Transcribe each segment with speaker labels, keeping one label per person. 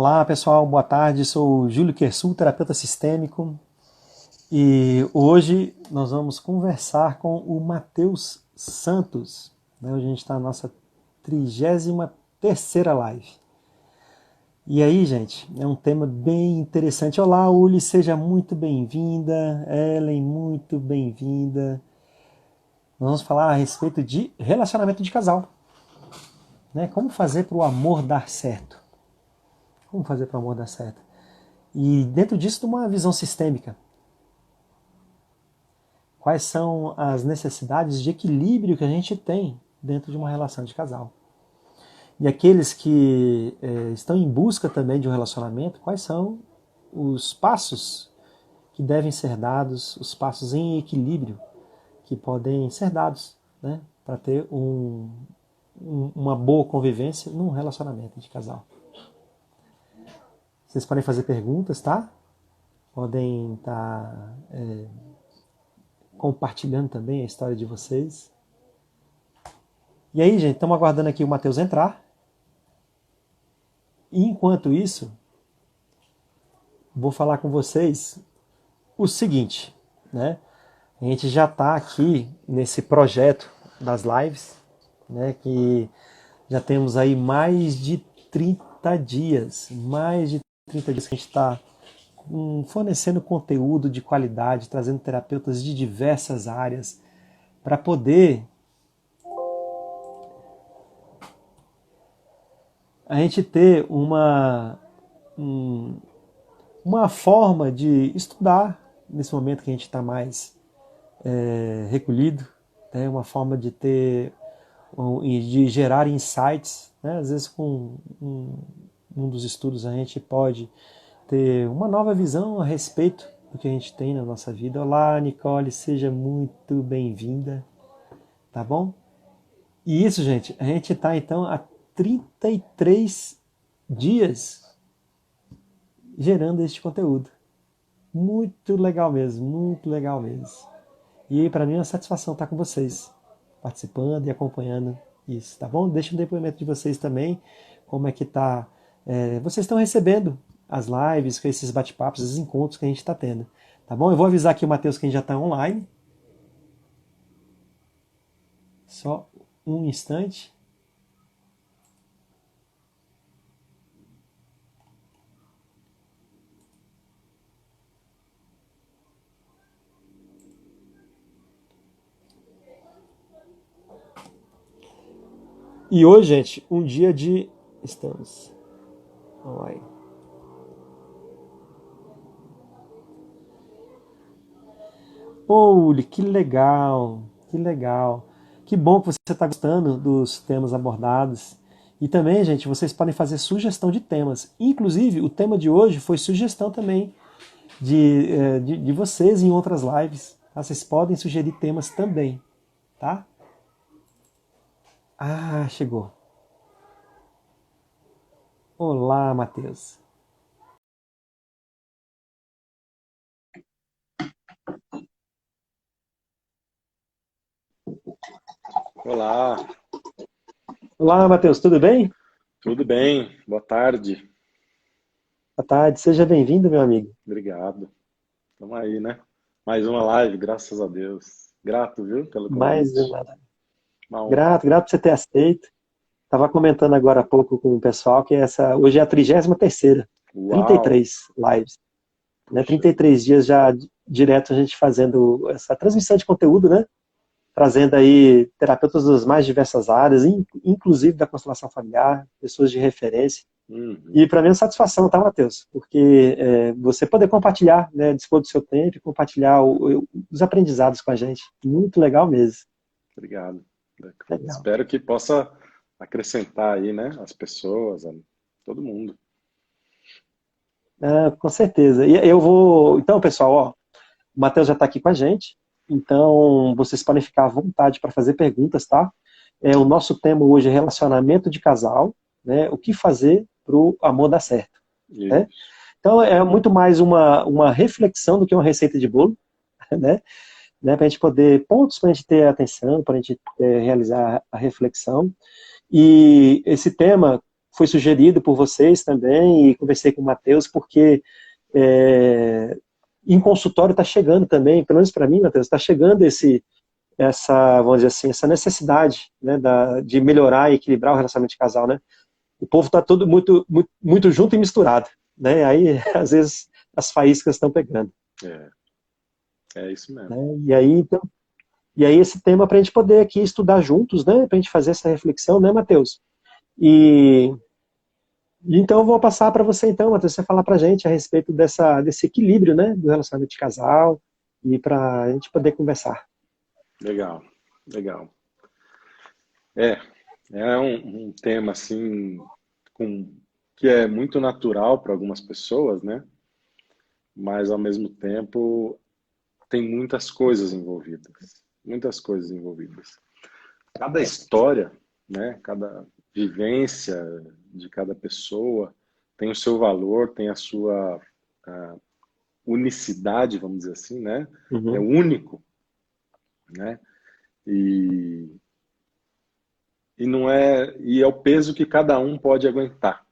Speaker 1: Olá pessoal, boa tarde. Sou o Júlio Kersul, terapeuta sistêmico, e hoje nós vamos conversar com o Matheus Santos. Hoje a gente está na nossa 33ª live. E aí, gente, é um tema bem interessante. Olá, Uli, seja muito bem-vinda. Ellen, muito bem-vinda. Nós vamos falar a respeito de relacionamento de casal. Como fazer para o amor dar certo? Como fazer para o amor dar certo? E dentro disso, uma visão sistêmica. Quais são as necessidades de equilíbrio que a gente tem dentro de uma relação de casal? E aqueles que estão em busca também de um relacionamento, quais são os passos que devem ser dados, os passos em equilíbrio que podem ser dados, né, para ter uma boa convivência num relacionamento de casal. Vocês podem fazer perguntas, tá? Podem estar compartilhando também a história de vocês. E aí, gente, estamos aguardando aqui o Matheus entrar. E enquanto isso, vou falar com vocês o seguinte, né? A gente já está aqui nesse projeto das lives, né? Que já temos aí mais de 30 dias, que a gente está fornecendo conteúdo de qualidade, trazendo terapeutas de diversas áreas para poder a gente ter uma forma de estudar nesse momento que a gente está mais recolhido, né? Uma forma de de gerar insights, né? Às vezes com um dos estudos a gente pode ter uma nova visão a respeito do que a gente tem na nossa vida. Olá, Nicole, seja muito bem-vinda, tá bom? E isso, gente, a gente está então há 33 dias gerando este conteúdo. Muito legal mesmo, muito legal mesmo. E para mim é uma satisfação estar com vocês, participando e acompanhando isso, tá bom? Deixa um depoimento de vocês também, como é que tá. Vocês estão recebendo as lives, com esses bate-papos, esses encontros que a gente está tendo, tá bom? Eu vou avisar aqui o Matheus que a gente já está online. Só um instante. E hoje, gente, um dia de... Estamos online. Olha, que legal, que legal. Que bom que você está gostando dos temas abordados. E também, gente, vocês podem fazer sugestão de temas. Inclusive, o tema de hoje foi sugestão também de vocês em outras lives. Tá? Vocês podem sugerir temas também, tá? Ah, chegou. Olá, Matheus.
Speaker 2: Olá,
Speaker 1: Olá, Matheus, tudo bem?
Speaker 2: tudo bem? Boa tarde.
Speaker 1: Boa tarde, seja bem-vindo, meu amigo.
Speaker 2: Obrigado. Estamos aí, né? Mais uma live, graças a Deus. Grato, viu, pelo
Speaker 1: Mais
Speaker 2: convite.
Speaker 1: uma.
Speaker 2: Uma honra.
Speaker 1: Grato por você ter aceito. Estava comentando agora há pouco com o pessoal que hoje é a 33ª,
Speaker 2: Uau!
Speaker 1: 33 lives, né?
Speaker 2: Puxa,
Speaker 1: 33 dias já direto a gente fazendo essa transmissão de conteúdo, né? Trazendo aí terapeutas das mais diversas áreas, inclusive da constelação familiar, pessoas de referência.
Speaker 2: uhum.
Speaker 1: E para mim é uma satisfação, tá, Matheus? Porque você poder compartilhar, né, dispor do seu tempo e compartilhar os aprendizados com a gente. Muito legal mesmo.
Speaker 2: Obrigado.
Speaker 1: Legal.
Speaker 2: Espero que possa acrescentar aí, né, as pessoas, todo mundo.
Speaker 1: Com certeza. E eu vou. Então, pessoal, ó, o Matheus já está aqui com a gente. Então, vocês podem ficar à vontade para fazer perguntas, tá? O nosso tema hoje é relacionamento de casal, né? O que fazer para o amor dar certo, né?
Speaker 2: Isso.
Speaker 1: Então, é muito mais uma reflexão do que uma receita de bolo, né? Para a gente poder, pontos para a gente ter atenção, para a gente realizar a reflexão. E esse tema foi sugerido por vocês também, e conversei com o Matheus, porque em consultório está chegando também, pelo menos para mim, Matheus, está chegando vamos dizer assim, essa necessidade, né, de melhorar e equilibrar o relacionamento de casal, né? O povo está todo muito, muito, muito junto e misturado, né? Aí, às vezes, as faíscas estão pegando.
Speaker 2: É, é isso
Speaker 1: Né?
Speaker 2: mesmo.
Speaker 1: Então, e aí esse tema para a gente poder aqui estudar juntos, né? Para a gente fazer essa reflexão, né, Matheus? E então eu vou passar para você, então, Matheus, você falar para a gente a respeito desse equilíbrio, né, do relacionamento de casal e para a gente poder conversar.
Speaker 2: Legal, legal. É, é um tema assim com, que é muito natural para algumas pessoas, né? Mas ao mesmo tempo tem muitas coisas envolvidas, muitas coisas envolvidas. Cada história, né? Cada vivência de cada pessoa tem o seu valor, tem a sua unicidade, vamos dizer assim, né? É
Speaker 1: Uhum.
Speaker 2: único, né? E, e não é e é o peso que cada um pode aguentar.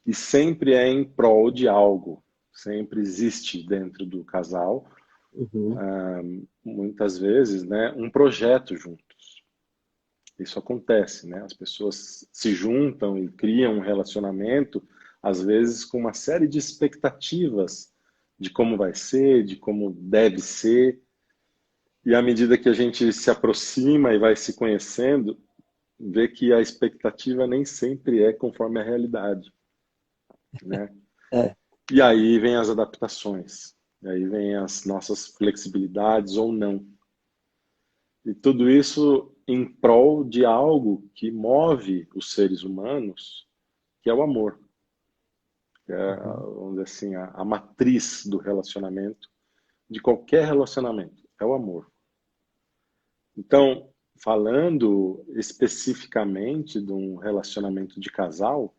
Speaker 2: E sempre é em prol de algo, sempre existe dentro do casal,
Speaker 1: Uhum.
Speaker 2: muitas vezes, né, um projeto juntos. Isso acontece, né? As pessoas se juntam e criam um relacionamento, às vezes com uma série de expectativas de como vai ser, de como deve ser, e à medida que a gente se aproxima e vai se conhecendo, vê que a expectativa nem sempre é conforme a realidade, né?
Speaker 1: É,
Speaker 2: E aí vem as adaptações, e aí vem as nossas flexibilidades ou não. E tudo isso em prol de algo que move os seres humanos, que é o amor, que é,
Speaker 1: uhum.
Speaker 2: vamos dizer assim, a matriz do relacionamento, de qualquer relacionamento, é o amor. Então, falando especificamente de um relacionamento de casal,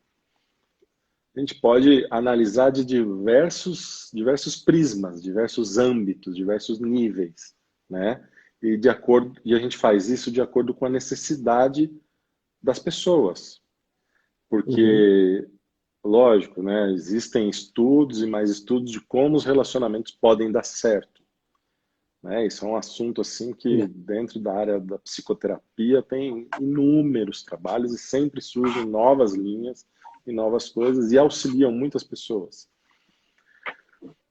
Speaker 2: a gente pode analisar de diversos prismas, diversos âmbitos, diversos níveis, né? E a gente faz isso de acordo com a necessidade das pessoas,
Speaker 1: Uhum.
Speaker 2: porque lógico, né? Existem estudos e mais estudos de como os relacionamentos podem dar certo, né? Isso é um assunto assim que
Speaker 1: É,
Speaker 2: dentro da área da psicoterapia tem inúmeros trabalhos e sempre surgem novas linhas e novas coisas e auxiliam muitas pessoas.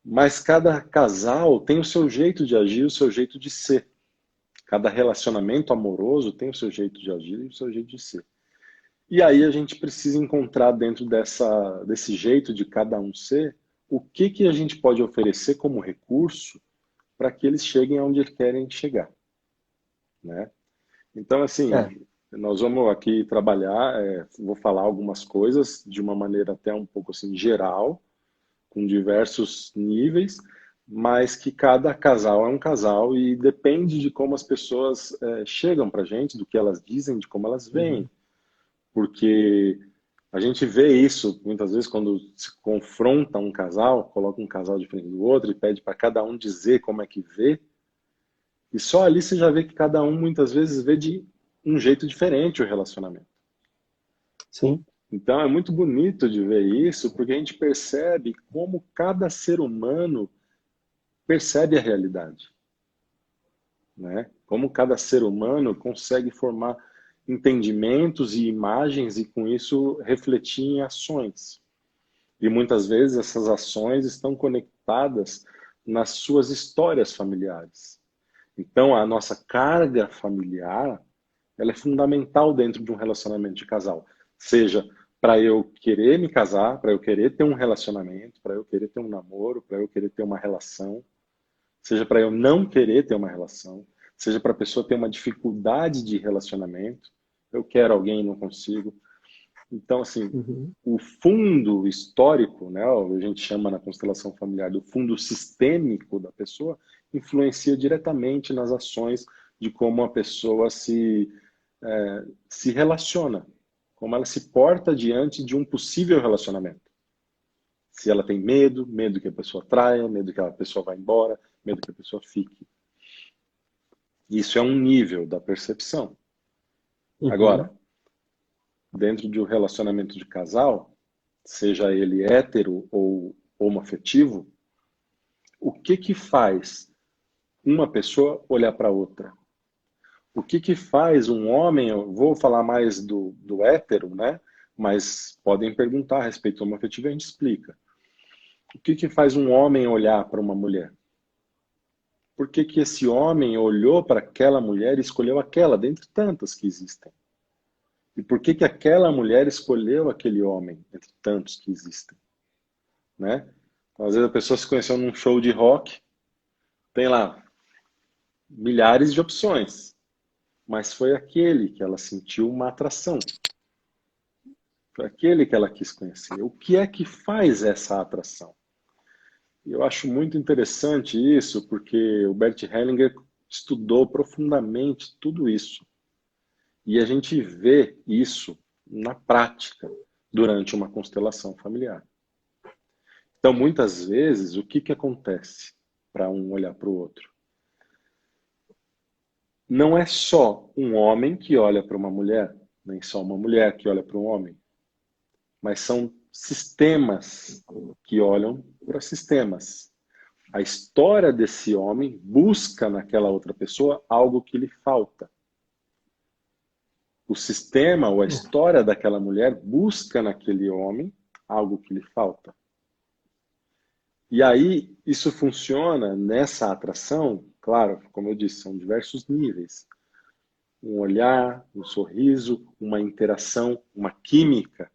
Speaker 2: Mas cada casal tem o seu jeito de agir, o seu jeito de ser. Cada relacionamento amoroso tem o seu jeito de agir e o seu jeito de ser. E aí a gente precisa encontrar dentro desse jeito de cada um ser, o que que a gente pode oferecer como recurso para que eles cheguem aonde eles querem chegar, né? Então,
Speaker 1: é.
Speaker 2: assim, nós vamos aqui trabalhar, vou falar algumas coisas de uma maneira até um pouco assim geral, com diversos níveis, mas que cada casal é um casal e depende de como as pessoas chegam para a gente, do que elas dizem, de como elas veem.
Speaker 1: Uhum.
Speaker 2: Porque a gente vê isso muitas vezes quando se confronta um casal, coloca um casal de frente do outro e pede para cada um dizer como é que vê, e só ali você já vê que cada um muitas vezes vê de um jeito diferente o relacionamento.
Speaker 1: Sim.
Speaker 2: Então é muito bonito de ver isso, porque a gente percebe como cada ser humano percebe a realidade, né? Como cada ser humano consegue formar entendimentos e imagens e com isso refletir em ações. E muitas vezes essas ações estão conectadas nas suas histórias familiares. Então a nossa carga familiar, ela é fundamental dentro de um relacionamento de casal, seja para eu querer me casar, para eu querer ter um relacionamento, para eu querer ter um namoro, para eu querer ter uma relação, seja para eu não querer ter uma relação, seja para a pessoa ter uma dificuldade de relacionamento, eu quero alguém e não consigo. Então, assim,
Speaker 1: Uhum.
Speaker 2: o fundo histórico, né, a gente chama na constelação familiar do fundo sistêmico da pessoa, influencia diretamente nas ações de como a pessoa se relaciona, como ela se porta diante de um possível relacionamento. Se ela tem medo, medo que a pessoa traia, medo que a pessoa vá embora, medo que a pessoa fique. Isso é um nível da percepção.
Speaker 1: Uhum.
Speaker 2: Agora, dentro de um relacionamento de casal, seja ele hétero ou homoafetivo, o que que faz uma pessoa olhar para outra? O que que faz um homem, eu vou falar mais do hétero, né? Mas podem perguntar a respeito do homoafetivo e a gente explica. O que que faz um homem olhar para uma mulher? Por que que esse homem olhou para aquela mulher e escolheu aquela, dentre tantas que existem? E por que que aquela mulher escolheu aquele homem, entre tantos que existem? Né? Então, às vezes a pessoa se conheceu num show de rock, tem lá milhares de opções, mas foi aquele que ela sentiu uma atração, foi aquele que ela quis conhecer. O que é que faz essa atração? Eu acho muito interessante isso, porque o Bert Hellinger estudou profundamente tudo isso. E a gente vê isso na prática durante uma constelação familiar. Então, muitas vezes, o que que acontece para um olhar para o outro? Não é só um homem que olha para uma mulher, nem só uma mulher que olha para um homem, mas são sistemas que olham para sistemas. A história desse homem busca naquela outra pessoa algo que lhe falta. O sistema ou a história daquela mulher busca naquele homem algo que lhe falta. E aí, isso funciona nessa atração, claro, como eu disse, são diversos níveis. Um olhar, um sorriso, uma interação, uma química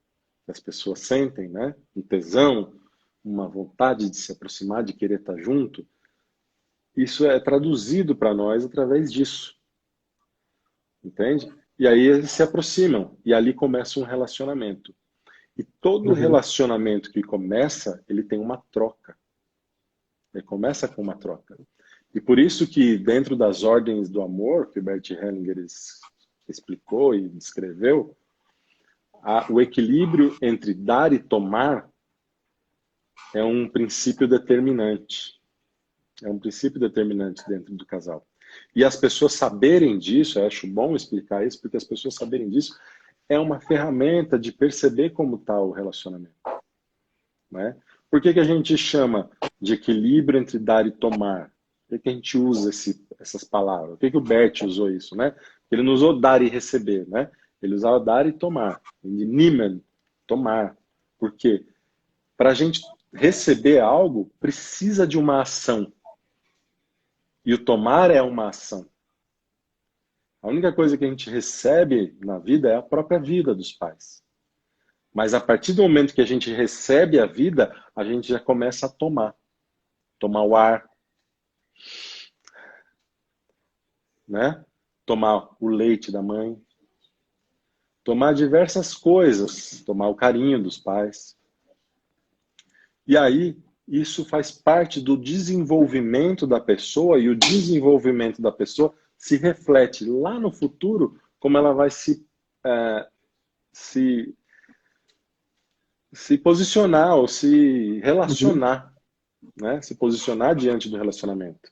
Speaker 2: que as pessoas sentem, né? Um tesão, uma vontade de se aproximar, de querer estar junto. Isso é traduzido para nós através disso, entende? E aí eles se aproximam e ali começa um relacionamento. E todo
Speaker 1: Uhum.
Speaker 2: relacionamento que começa, ele tem uma troca. Ele começa com uma troca. E por isso que dentro das ordens do amor, que o Bert Hellinger explicou e descreveu, o equilíbrio entre dar e tomar é um princípio determinante. É um princípio determinante dentro do casal. E as pessoas saberem disso, eu acho bom explicar isso, porque as pessoas saberem disso é uma ferramenta de perceber como está o relacionamento. Né? Por que que a gente chama de equilíbrio entre dar e tomar? Por que que a gente usa essas palavras? Por que que o Bert usou isso? Né? Ele não usou dar e receber, né? Ele usava dar e tomar. Nehmen, tomar. Por quê? Para a gente receber algo, precisa de uma ação. E o tomar é uma ação. A única coisa que a gente recebe na vida é a própria vida dos pais. Mas a partir do momento que a gente recebe a vida, a gente já começa a tomar. Tomar o ar, né? Tomar o leite da mãe, tomar diversas coisas, tomar o carinho dos pais. E aí, isso faz parte do desenvolvimento da pessoa e o desenvolvimento da pessoa se reflete lá no futuro como ela vai se, se posicionar ou se
Speaker 1: Uhum.
Speaker 2: relacionar, né? Se posicionar diante do relacionamento.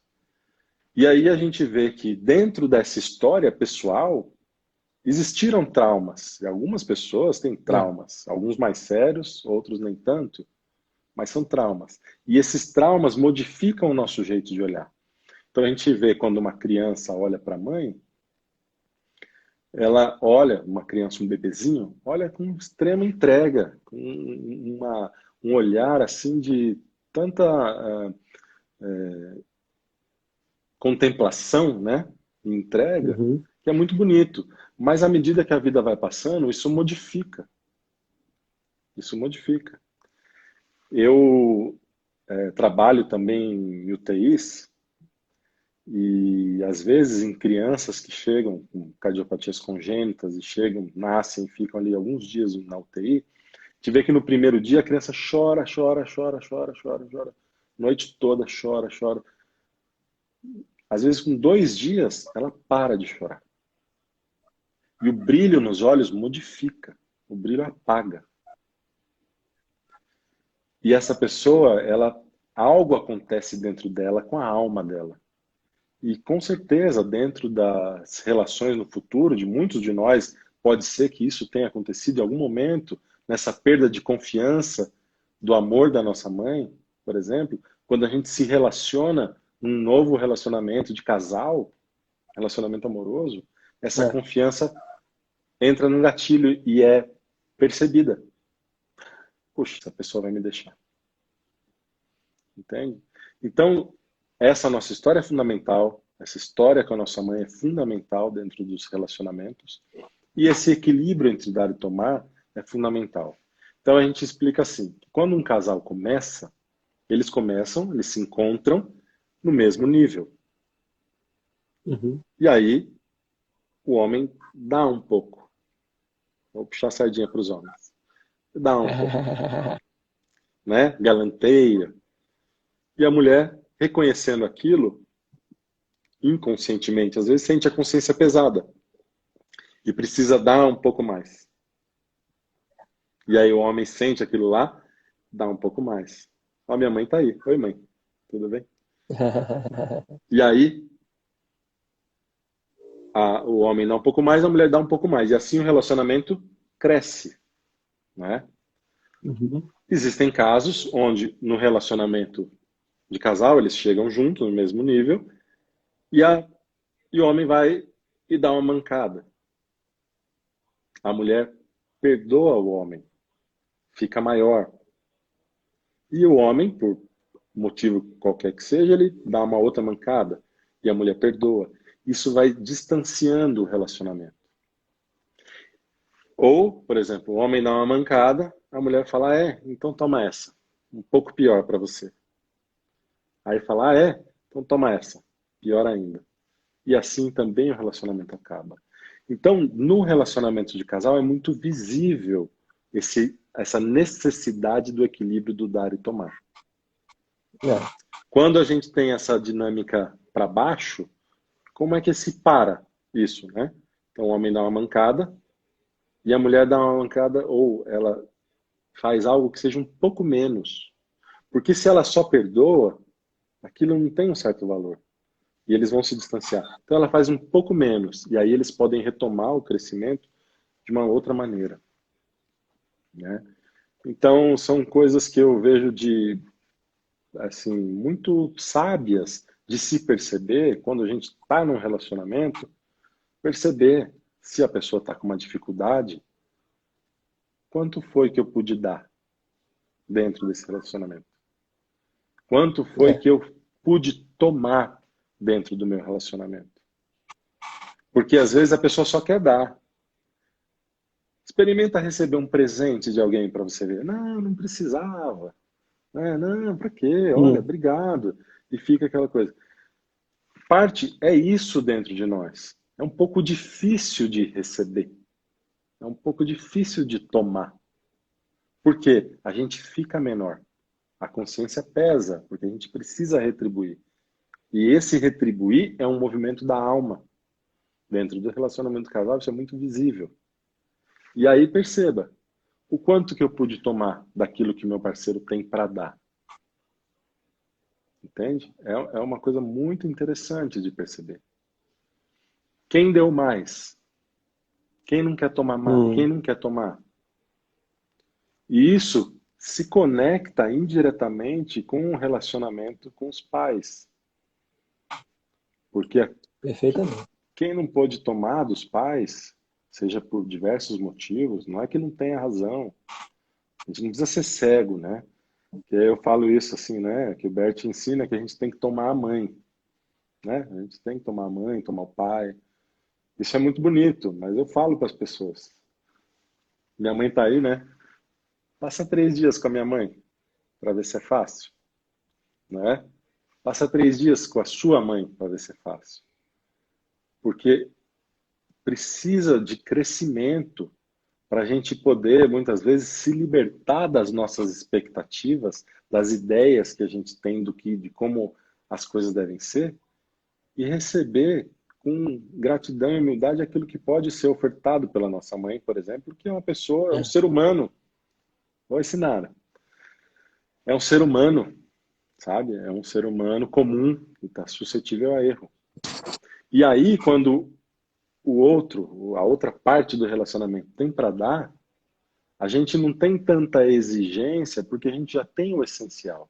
Speaker 2: E aí a gente vê que dentro dessa história pessoal existiram traumas. E algumas pessoas têm
Speaker 1: É.
Speaker 2: traumas, alguns mais sérios, outros nem tanto, mas são traumas. E esses traumas modificam o nosso jeito de olhar. Então a gente vê quando uma criança olha para a mãe, ela olha, uma criança, um bebezinho, olha com extrema entrega, com um olhar assim de tanta contemplação, né? E entrega,
Speaker 1: Uhum.
Speaker 2: que é muito bonito. Mas à medida que a vida vai passando, isso modifica. Isso modifica. Eu trabalho também em UTIs e às vezes em crianças que chegam com cardiopatias congênitas e chegam, nascem, ficam ali alguns dias na UTI, te vê que no primeiro dia a criança chora, chora, chora, chora, chora, chora, noite toda chora, chora. Às vezes com 2 dias ela para de chorar. E o brilho nos olhos modifica, o brilho apaga. E essa pessoa, algo acontece dentro dela com a alma dela. E com certeza, dentro das relações no futuro, de muitos de nós, pode ser que isso tenha acontecido em algum momento, nessa perda de confiança do amor da nossa mãe, por exemplo, quando a gente se relaciona num novo relacionamento de casal, relacionamento amoroso, essa
Speaker 1: É.
Speaker 2: confiança entra num gatilho e é percebida. Puxa, essa pessoa vai me deixar. Entende? Então, essa nossa história é fundamental, essa história com a nossa mãe é fundamental dentro dos relacionamentos, e esse equilíbrio entre dar e tomar é fundamental. Então a gente explica assim, quando um casal começa, eles se encontram no mesmo nível.
Speaker 1: Uhum.
Speaker 2: E aí o homem dá um pouco. Vou puxar a sardinha para os homens. Dá um pouco, né? Galanteia. E a mulher, reconhecendo aquilo, inconscientemente, às vezes sente a consciência pesada e precisa dar um pouco mais. E aí o homem sente aquilo lá, dá um pouco mais. Ó, minha mãe tá aí. Oi, mãe. Tudo bem? E aí o homem dá um pouco mais, a mulher dá um pouco mais. E assim o relacionamento cresce, né?
Speaker 1: Uhum.
Speaker 2: Existem casos onde no relacionamento de casal eles chegam juntos no mesmo nível e, e o homem vai e dá uma mancada. A mulher perdoa o homem, fica maior. E o homem, por motivo qualquer que seja, ele dá uma outra mancada e a mulher perdoa. Isso vai distanciando o relacionamento. Ou, por exemplo, o homem dá uma mancada, a mulher fala, então toma essa. Um pouco pior para você. Aí fala, então toma essa. Pior ainda. E assim também o relacionamento acaba. Então, no relacionamento de casal é muito visível essa necessidade do equilíbrio do dar e tomar.
Speaker 1: É.
Speaker 2: Quando a gente tem essa dinâmica para baixo, como é que se para isso, né? Então o homem dá uma mancada e a mulher dá uma mancada ou ela faz algo que seja um pouco menos. Porque se ela só perdoa, aquilo não tem um certo valor. E eles vão se distanciar. Então ela faz um pouco menos. E aí eles podem retomar o crescimento de uma outra maneira. Né? Então são coisas que eu vejo de assim muito sábias de se perceber quando a gente está num relacionamento, perceber se a pessoa está com uma dificuldade, quanto foi que eu pude dar dentro desse relacionamento? Quanto foi
Speaker 1: É.
Speaker 2: que eu pude tomar dentro do meu relacionamento? Porque às vezes a pessoa só quer dar. Experimenta receber um presente de alguém para você ver. Não, não precisava. Não, para quê? Olha,
Speaker 1: Hum.
Speaker 2: obrigado. E fica aquela coisa. Parte é isso dentro de nós. É um pouco difícil de receber. É um pouco difícil de tomar. Porque a gente fica menor. A consciência pesa, porque a gente precisa retribuir. E esse retribuir é um movimento da alma. Dentro do relacionamento casal, isso é muito visível. E aí perceba, o quanto que eu pude tomar daquilo que meu parceiro tem para dar. Entende? É uma coisa muito interessante de perceber. Quem deu mais? Quem não quer tomar mais? Quem
Speaker 1: Hum.
Speaker 2: não quer tomar? E isso se conecta indiretamente com o relacionamento com os pais. Porque
Speaker 1: Perfeitamente.
Speaker 2: quem não pôde tomar dos pais, seja por diversos motivos, não é que não tenha razão. A gente não precisa ser cego, né? Que eu falo isso assim, né? Que o Bert ensina que a gente tem que tomar a mãe, né? A gente tem que tomar a mãe, tomar o pai. Isso é muito bonito, mas eu falo para as pessoas. Minha mãe tá aí, né? Passa 3 dias com a minha mãe para ver se é fácil, né? Passa 3 dias com a sua mãe para ver se é fácil, porque precisa de crescimento para a gente poder muitas vezes se libertar das nossas expectativas, das ideias que a gente tem de como as coisas devem ser e receber com gratidão e humildade aquilo que pode ser ofertado pela nossa mãe, por exemplo, que é uma pessoa, é um
Speaker 1: É.
Speaker 2: ser humano. Vou ensinar. É um ser humano, sabe? É um ser humano comum que está suscetível a erro. E aí, quando o outro, a outra parte do relacionamento tem para dar, a gente não tem tanta exigência porque a gente já tem o essencial.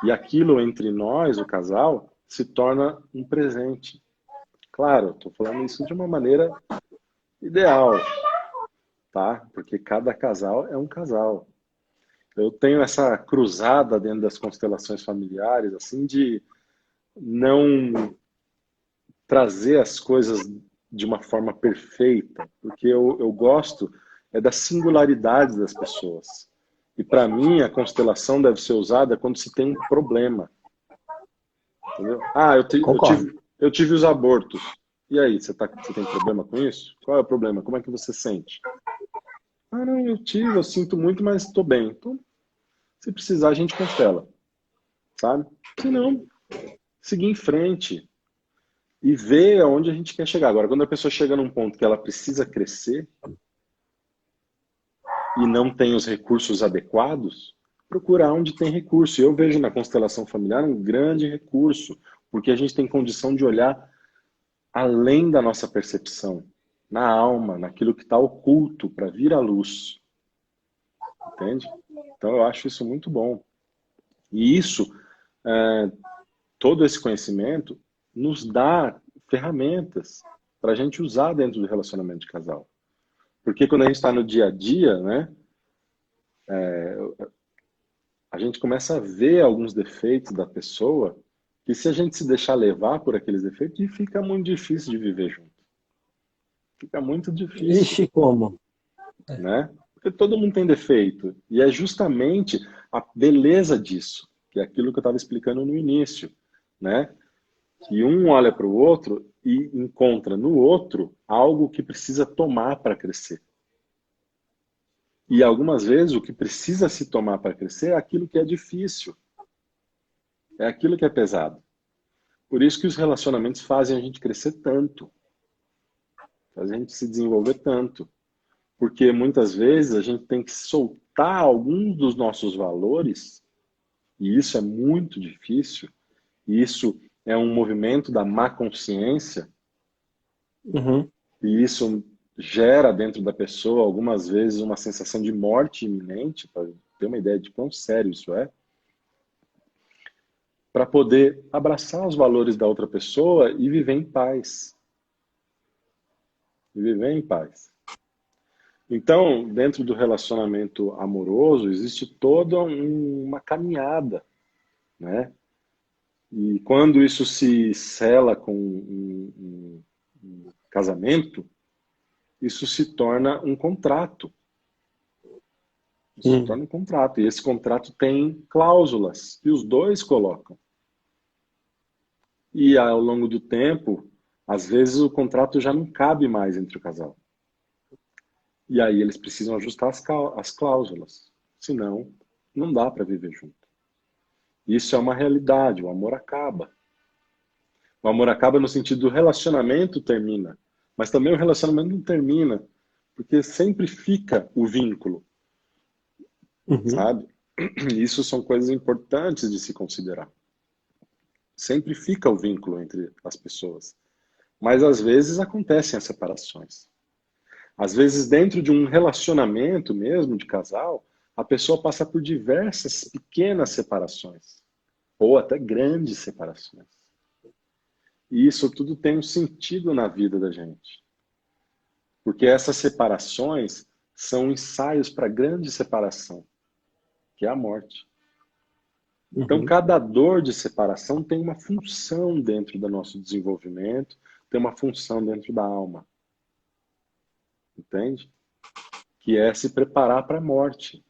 Speaker 2: E aquilo entre nós, o casal, se torna um presente. Claro, estou falando isso de uma maneira ideal, tá? Porque cada casal é um casal. Eu tenho essa cruzada dentro das constelações familiares, assim, de não trazer as coisas de uma forma perfeita, porque eu gosto é da singularidade das pessoas. E para mim, a constelação deve ser usada quando se tem um problema. Entendeu? Ah,
Speaker 1: Concordo.
Speaker 2: eu tive os abortos. E aí, você tem problema com isso? Qual é o problema? Como é que você sente? Ah, não, eu tive, eu sinto muito, mas estou bem. Então, se precisar, a gente constela, sabe? Se não, seguir em frente e ver aonde a gente quer chegar. Agora, quando a pessoa chega num ponto que ela precisa crescer e não tem os recursos adequados, procurar onde tem recurso. E eu vejo na constelação familiar um grande recurso, porque a gente tem condição de olhar além da nossa percepção, na alma, naquilo que está oculto para vir à luz. Entende? Então eu acho isso muito bom. E isso, é, todo esse conhecimento, nos dá ferramentas para a gente usar dentro do relacionamento de casal. Porque quando a gente está no dia a dia, né, a gente começa a ver alguns defeitos da pessoa que se a gente se deixar levar por aqueles defeitos, fica muito difícil de viver junto. Fica muito difícil,
Speaker 1: Ixi, como?
Speaker 2: né? Porque todo mundo tem defeito. E é justamente a beleza disso, que é aquilo que eu estava explicando no início, né? Que um olha para o outro e encontra no outro algo que precisa tomar para crescer. E algumas vezes o que precisa se tomar para crescer é aquilo que é difícil, é aquilo que é pesado. Por isso que os relacionamentos fazem a gente crescer tanto, fazem a gente se desenvolver tanto. Porque muitas vezes a gente tem que soltar alguns dos nossos valores, e isso é muito difícil, e isso é um movimento da má consciência,
Speaker 1: Uhum.
Speaker 2: e isso gera dentro da pessoa algumas vezes uma sensação de morte iminente, para ter uma ideia de quão sério isso é, para poder abraçar os valores da outra pessoa e viver em paz. E viver em paz. Então, dentro do relacionamento amoroso, existe toda uma caminhada, né? E quando isso se sela com um casamento, isso se torna um contrato. Isso se
Speaker 1: Hum.
Speaker 2: torna um contrato. E esse contrato tem cláusulas que os dois colocam. E ao longo do tempo, às vezes o contrato já não cabe mais entre o casal. E aí eles precisam ajustar as cláusulas. Senão, não dá para viver junto. Isso é uma realidade, o amor acaba. O amor acaba no sentido do relacionamento termina, mas também o relacionamento não termina, porque sempre fica o vínculo,
Speaker 1: Uhum.
Speaker 2: sabe? Isso são coisas importantes de se considerar. Sempre fica o vínculo entre as pessoas, mas às vezes acontecem as separações. Às vezes, dentro de um relacionamento mesmo de casal, a pessoa passa por diversas pequenas separações, ou até grandes separações. E isso tudo tem um sentido na vida da gente. Porque essas separações são ensaios para a grande separação, que é a morte. Então,
Speaker 1: Uhum.
Speaker 2: cada dor de separação tem uma função dentro do nosso desenvolvimento, tem uma função dentro da alma. Entende? Que é se preparar para a morte.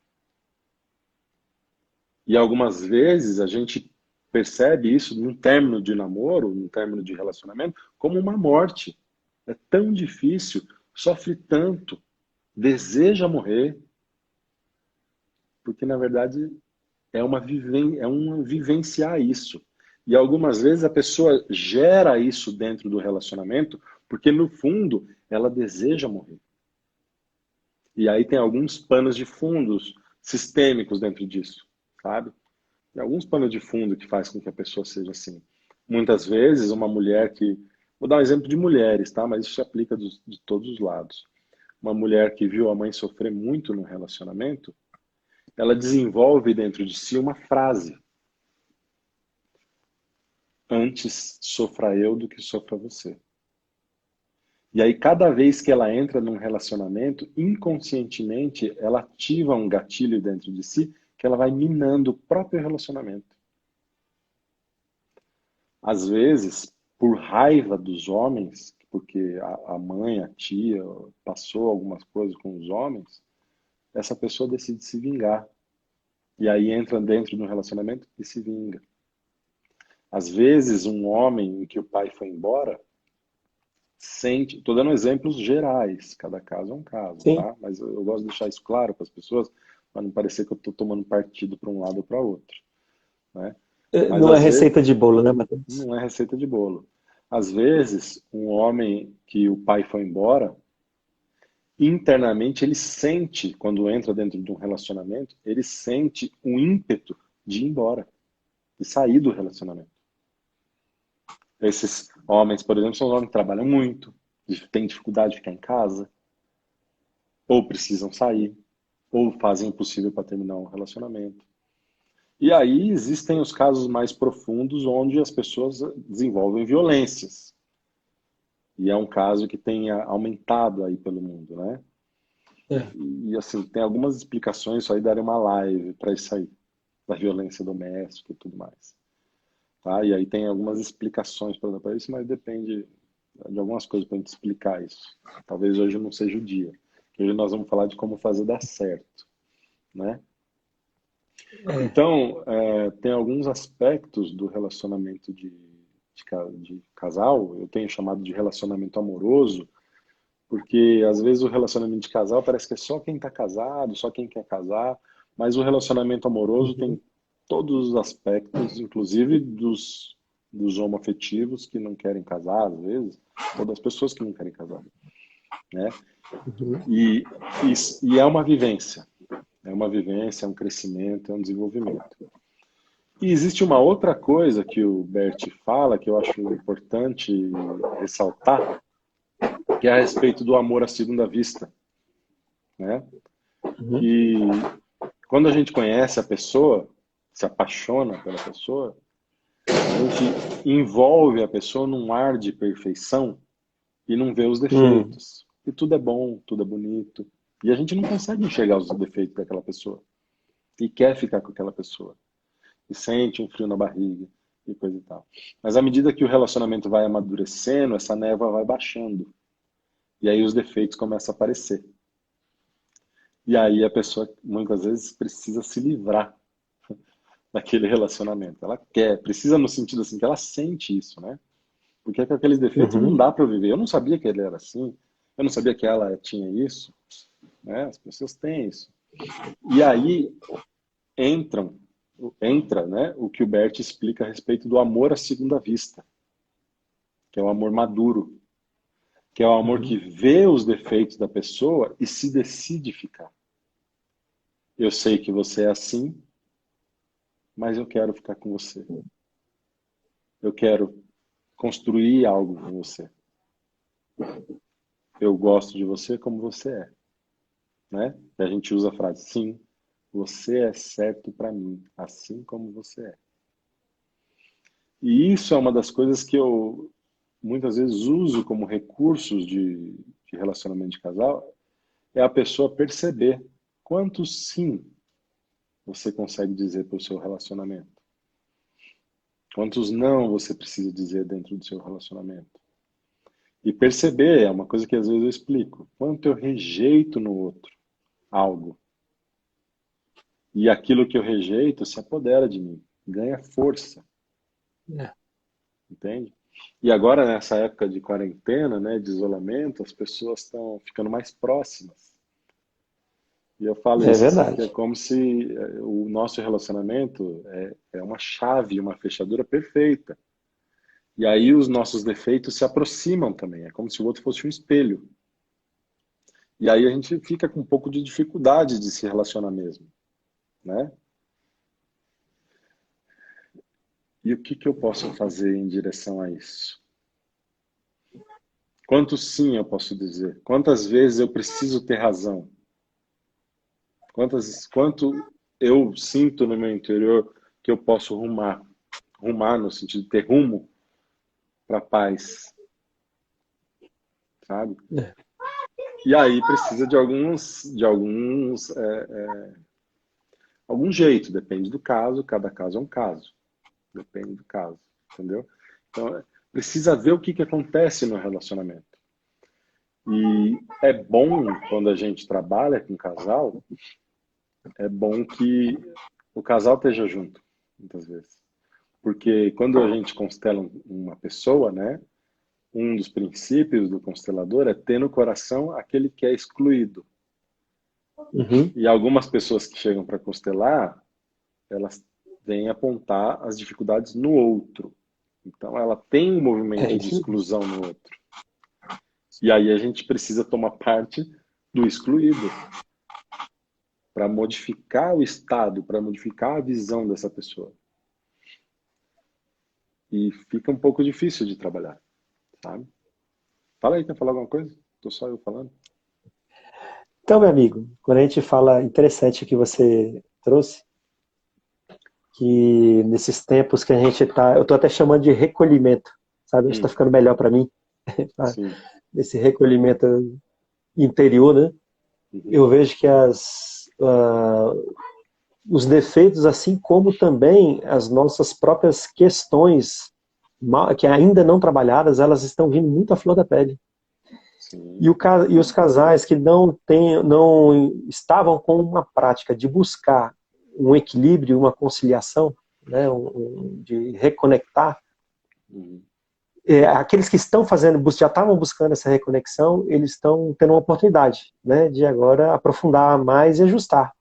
Speaker 2: E algumas vezes a gente percebe isso num término de namoro, num término de relacionamento, como uma morte. É tão difícil, sofre tanto, deseja morrer, porque na verdade é um vivenciar isso. E algumas vezes a pessoa gera isso dentro do relacionamento, porque no fundo ela deseja morrer. E aí tem alguns panos de fundos sistêmicos dentro disso, sabe? Tem alguns panos de fundo que faz com que a pessoa seja assim. Muitas vezes uma mulher que Vou dar um exemplo de mulheres, tá? Mas isso se aplica de todos os lados. Uma mulher que viu a mãe sofrer muito no relacionamento, ela desenvolve dentro de si uma frase: antes sofra eu do que sofra você. E aí, cada vez que ela entra num relacionamento, inconscientemente, ela ativa um gatilho dentro de si que ela vai minando o próprio relacionamento. Às vezes, por raiva dos homens, porque a mãe, a tia, passou algumas coisas com os homens, essa pessoa decide se vingar. E aí entra dentro de um relacionamento e se vinga. Às vezes, um homem em que o pai foi embora, sente, estou dando exemplos gerais, cada caso é um caso,
Speaker 1: Sim.
Speaker 2: tá? Mas eu gosto de deixar isso claro para as pessoas, para não parecer que eu estou tomando partido para um lado ou para outro, né? Mas
Speaker 1: Não é
Speaker 2: às vezes
Speaker 1: receita de bolo, né, Matheus?
Speaker 2: não é receita de bolo. Às vezes, um homem que o pai foi embora, internamente ele sente, quando entra dentro de um relacionamento, ele sente um ímpeto de ir embora, de sair do relacionamento. Esses homens, por exemplo, são homens que trabalham muito, têm dificuldade de ficar em casa, ou precisam sair, ou fazem o possível para terminar um relacionamento. E aí existem os casos mais profundos onde as pessoas desenvolvem violências. E é um caso que tem aumentado aí pelo mundo, né?
Speaker 1: É.
Speaker 2: E assim, tem algumas explicações, isso aí daria uma live para isso aí, da violência doméstica e tudo mais. Tá? E aí tem algumas explicações para dar para isso, mas depende de algumas coisas para a gente explicar isso. Talvez hoje não seja o dia. Hoje nós vamos falar de como fazer dar certo, né?
Speaker 1: É.
Speaker 2: Então, tem alguns aspectos do relacionamento de casal, eu tenho chamado de relacionamento amoroso, porque às vezes o relacionamento de casal parece que é só quem está casado, só quem quer casar, mas o relacionamento amoroso
Speaker 1: Uhum.
Speaker 2: tem todos os aspectos, inclusive dos homoafetivos que não querem casar, às vezes, ou das pessoas que não querem casar, né?
Speaker 1: Uhum.
Speaker 2: E, e é uma vivência, é um crescimento, é um desenvolvimento. E existe uma outra coisa que o Bert fala, que eu acho importante ressaltar, que é a respeito do amor à segunda vista, né?
Speaker 1: Uhum.
Speaker 2: Que quando a gente conhece a pessoa, se apaixona pela pessoa, a gente envolve a pessoa num ar de perfeição e não vê os
Speaker 1: Hum.
Speaker 2: defeitos. E tudo é bom, tudo é bonito. E a gente não consegue enxergar os defeitos daquela pessoa. E quer ficar com aquela pessoa. E sente um frio na barriga e coisa e tal. Mas à medida que o relacionamento vai amadurecendo, essa névoa vai baixando. E aí os defeitos começam a aparecer. E aí a pessoa muitas vezes precisa se livrar daquele relacionamento. Ela quer, precisa no sentido assim que ela sente isso, né? Porque com aqueles defeitos não
Speaker 1: Uhum.
Speaker 2: dá para eu viver. Eu não sabia que ele era assim, eu não sabia que ela tinha isso, né? As pessoas têm isso. E aí entram, entra, né, o que o Bert explica a respeito do amor à segunda vista, que é o amor maduro, que é o amor que
Speaker 1: Uhum.
Speaker 2: vê os defeitos da pessoa e se decide ficar. Eu sei que você é assim, mas eu quero ficar com você. Eu quero construir algo com você. Eu gosto de você como você é, né? E a gente usa a frase, sim, você é certo para mim, assim como você é. E isso é uma das coisas que eu muitas vezes uso como recursos de relacionamento de casal, é a pessoa perceber quanto sim você consegue dizer para o seu relacionamento. Quantos não você precisa dizer dentro do seu relacionamento. E perceber é uma coisa que às vezes eu explico. Quanto eu rejeito no outro algo. E aquilo que eu rejeito se apodera de mim, ganha força,
Speaker 1: É.
Speaker 2: entende? E agora, nessa época de quarentena, né, de isolamento, as pessoas estão ficando mais próximas. E eu falo
Speaker 1: É
Speaker 2: isso assim, que é
Speaker 1: verdade.
Speaker 2: como se o nosso relacionamento é uma chave, uma fechadura perfeita. E aí os nossos defeitos se aproximam também, é como se o outro fosse um espelho. E aí a gente fica com um pouco de dificuldade de se relacionar mesmo, né? E o que que eu posso fazer em direção a isso? Quanto sim eu posso dizer? Quantas vezes eu preciso ter razão? Quanto eu sinto no meu interior que eu posso rumar? Rumar no sentido de ter rumo para a paz, sabe?
Speaker 1: É,
Speaker 2: E aí precisa algum jeito, depende do caso, cada caso é um caso, depende do caso, entendeu? Então, precisa ver o que acontece no relacionamento. E é bom, quando a gente trabalha com casal, é bom que o casal esteja junto, muitas vezes. Porque quando a gente constela uma pessoa, né, um dos princípios do constelador é ter no coração aquele que é excluído.
Speaker 1: uhum,
Speaker 2: E algumas pessoas que chegam para constelar, elas vêm apontar as dificuldades no outro. Então ela tem um
Speaker 1: é
Speaker 2: movimento de
Speaker 1: isso mesmo.
Speaker 2: exclusão no outro. E aí a gente precisa tomar parte do excluído para modificar o estado, para modificar a visão dessa pessoa. E fica um pouco difícil de trabalhar, sabe? Fala aí, quer falar alguma coisa? Tô só eu falando.
Speaker 1: Então, meu amigo, quando a gente fala interessante que você trouxe, que nesses tempos que a gente está, eu estou até chamando de recolhimento, sabe? Acho que está
Speaker 2: Hum,
Speaker 1: ficando melhor para mim,
Speaker 2: sim.
Speaker 1: esse recolhimento interior, né?
Speaker 2: Uhum,
Speaker 1: Eu vejo que os defeitos, assim como também as nossas próprias questões que ainda não trabalhadas, elas estão vindo muito à flor da pele.
Speaker 2: sim.
Speaker 1: E os casais que não estavam com uma prática de buscar um equilíbrio, uma conciliação, né, de reconectar,
Speaker 2: Uhum,
Speaker 1: aqueles que estão fazendo, já estavam buscando essa reconexão, eles estão tendo uma oportunidade, né, de agora aprofundar mais e ajustar.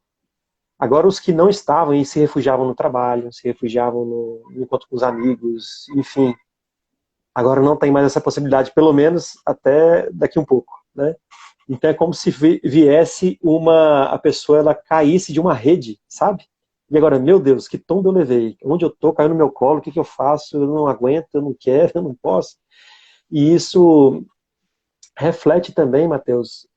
Speaker 1: Agora, os que não estavam e se refugiavam no trabalho, se refugiavam no encontro com os amigos, enfim, agora não tem mais essa possibilidade, pelo menos até daqui um pouco, né? Então é como se viesse a pessoa, ela caísse de uma rede, sabe? E agora, meu Deus, que tombo eu levei? Onde eu tô? Caiu no meu colo, o que que eu faço? Eu não aguento, eu não quero, eu não posso. E isso reflete também, Matheus,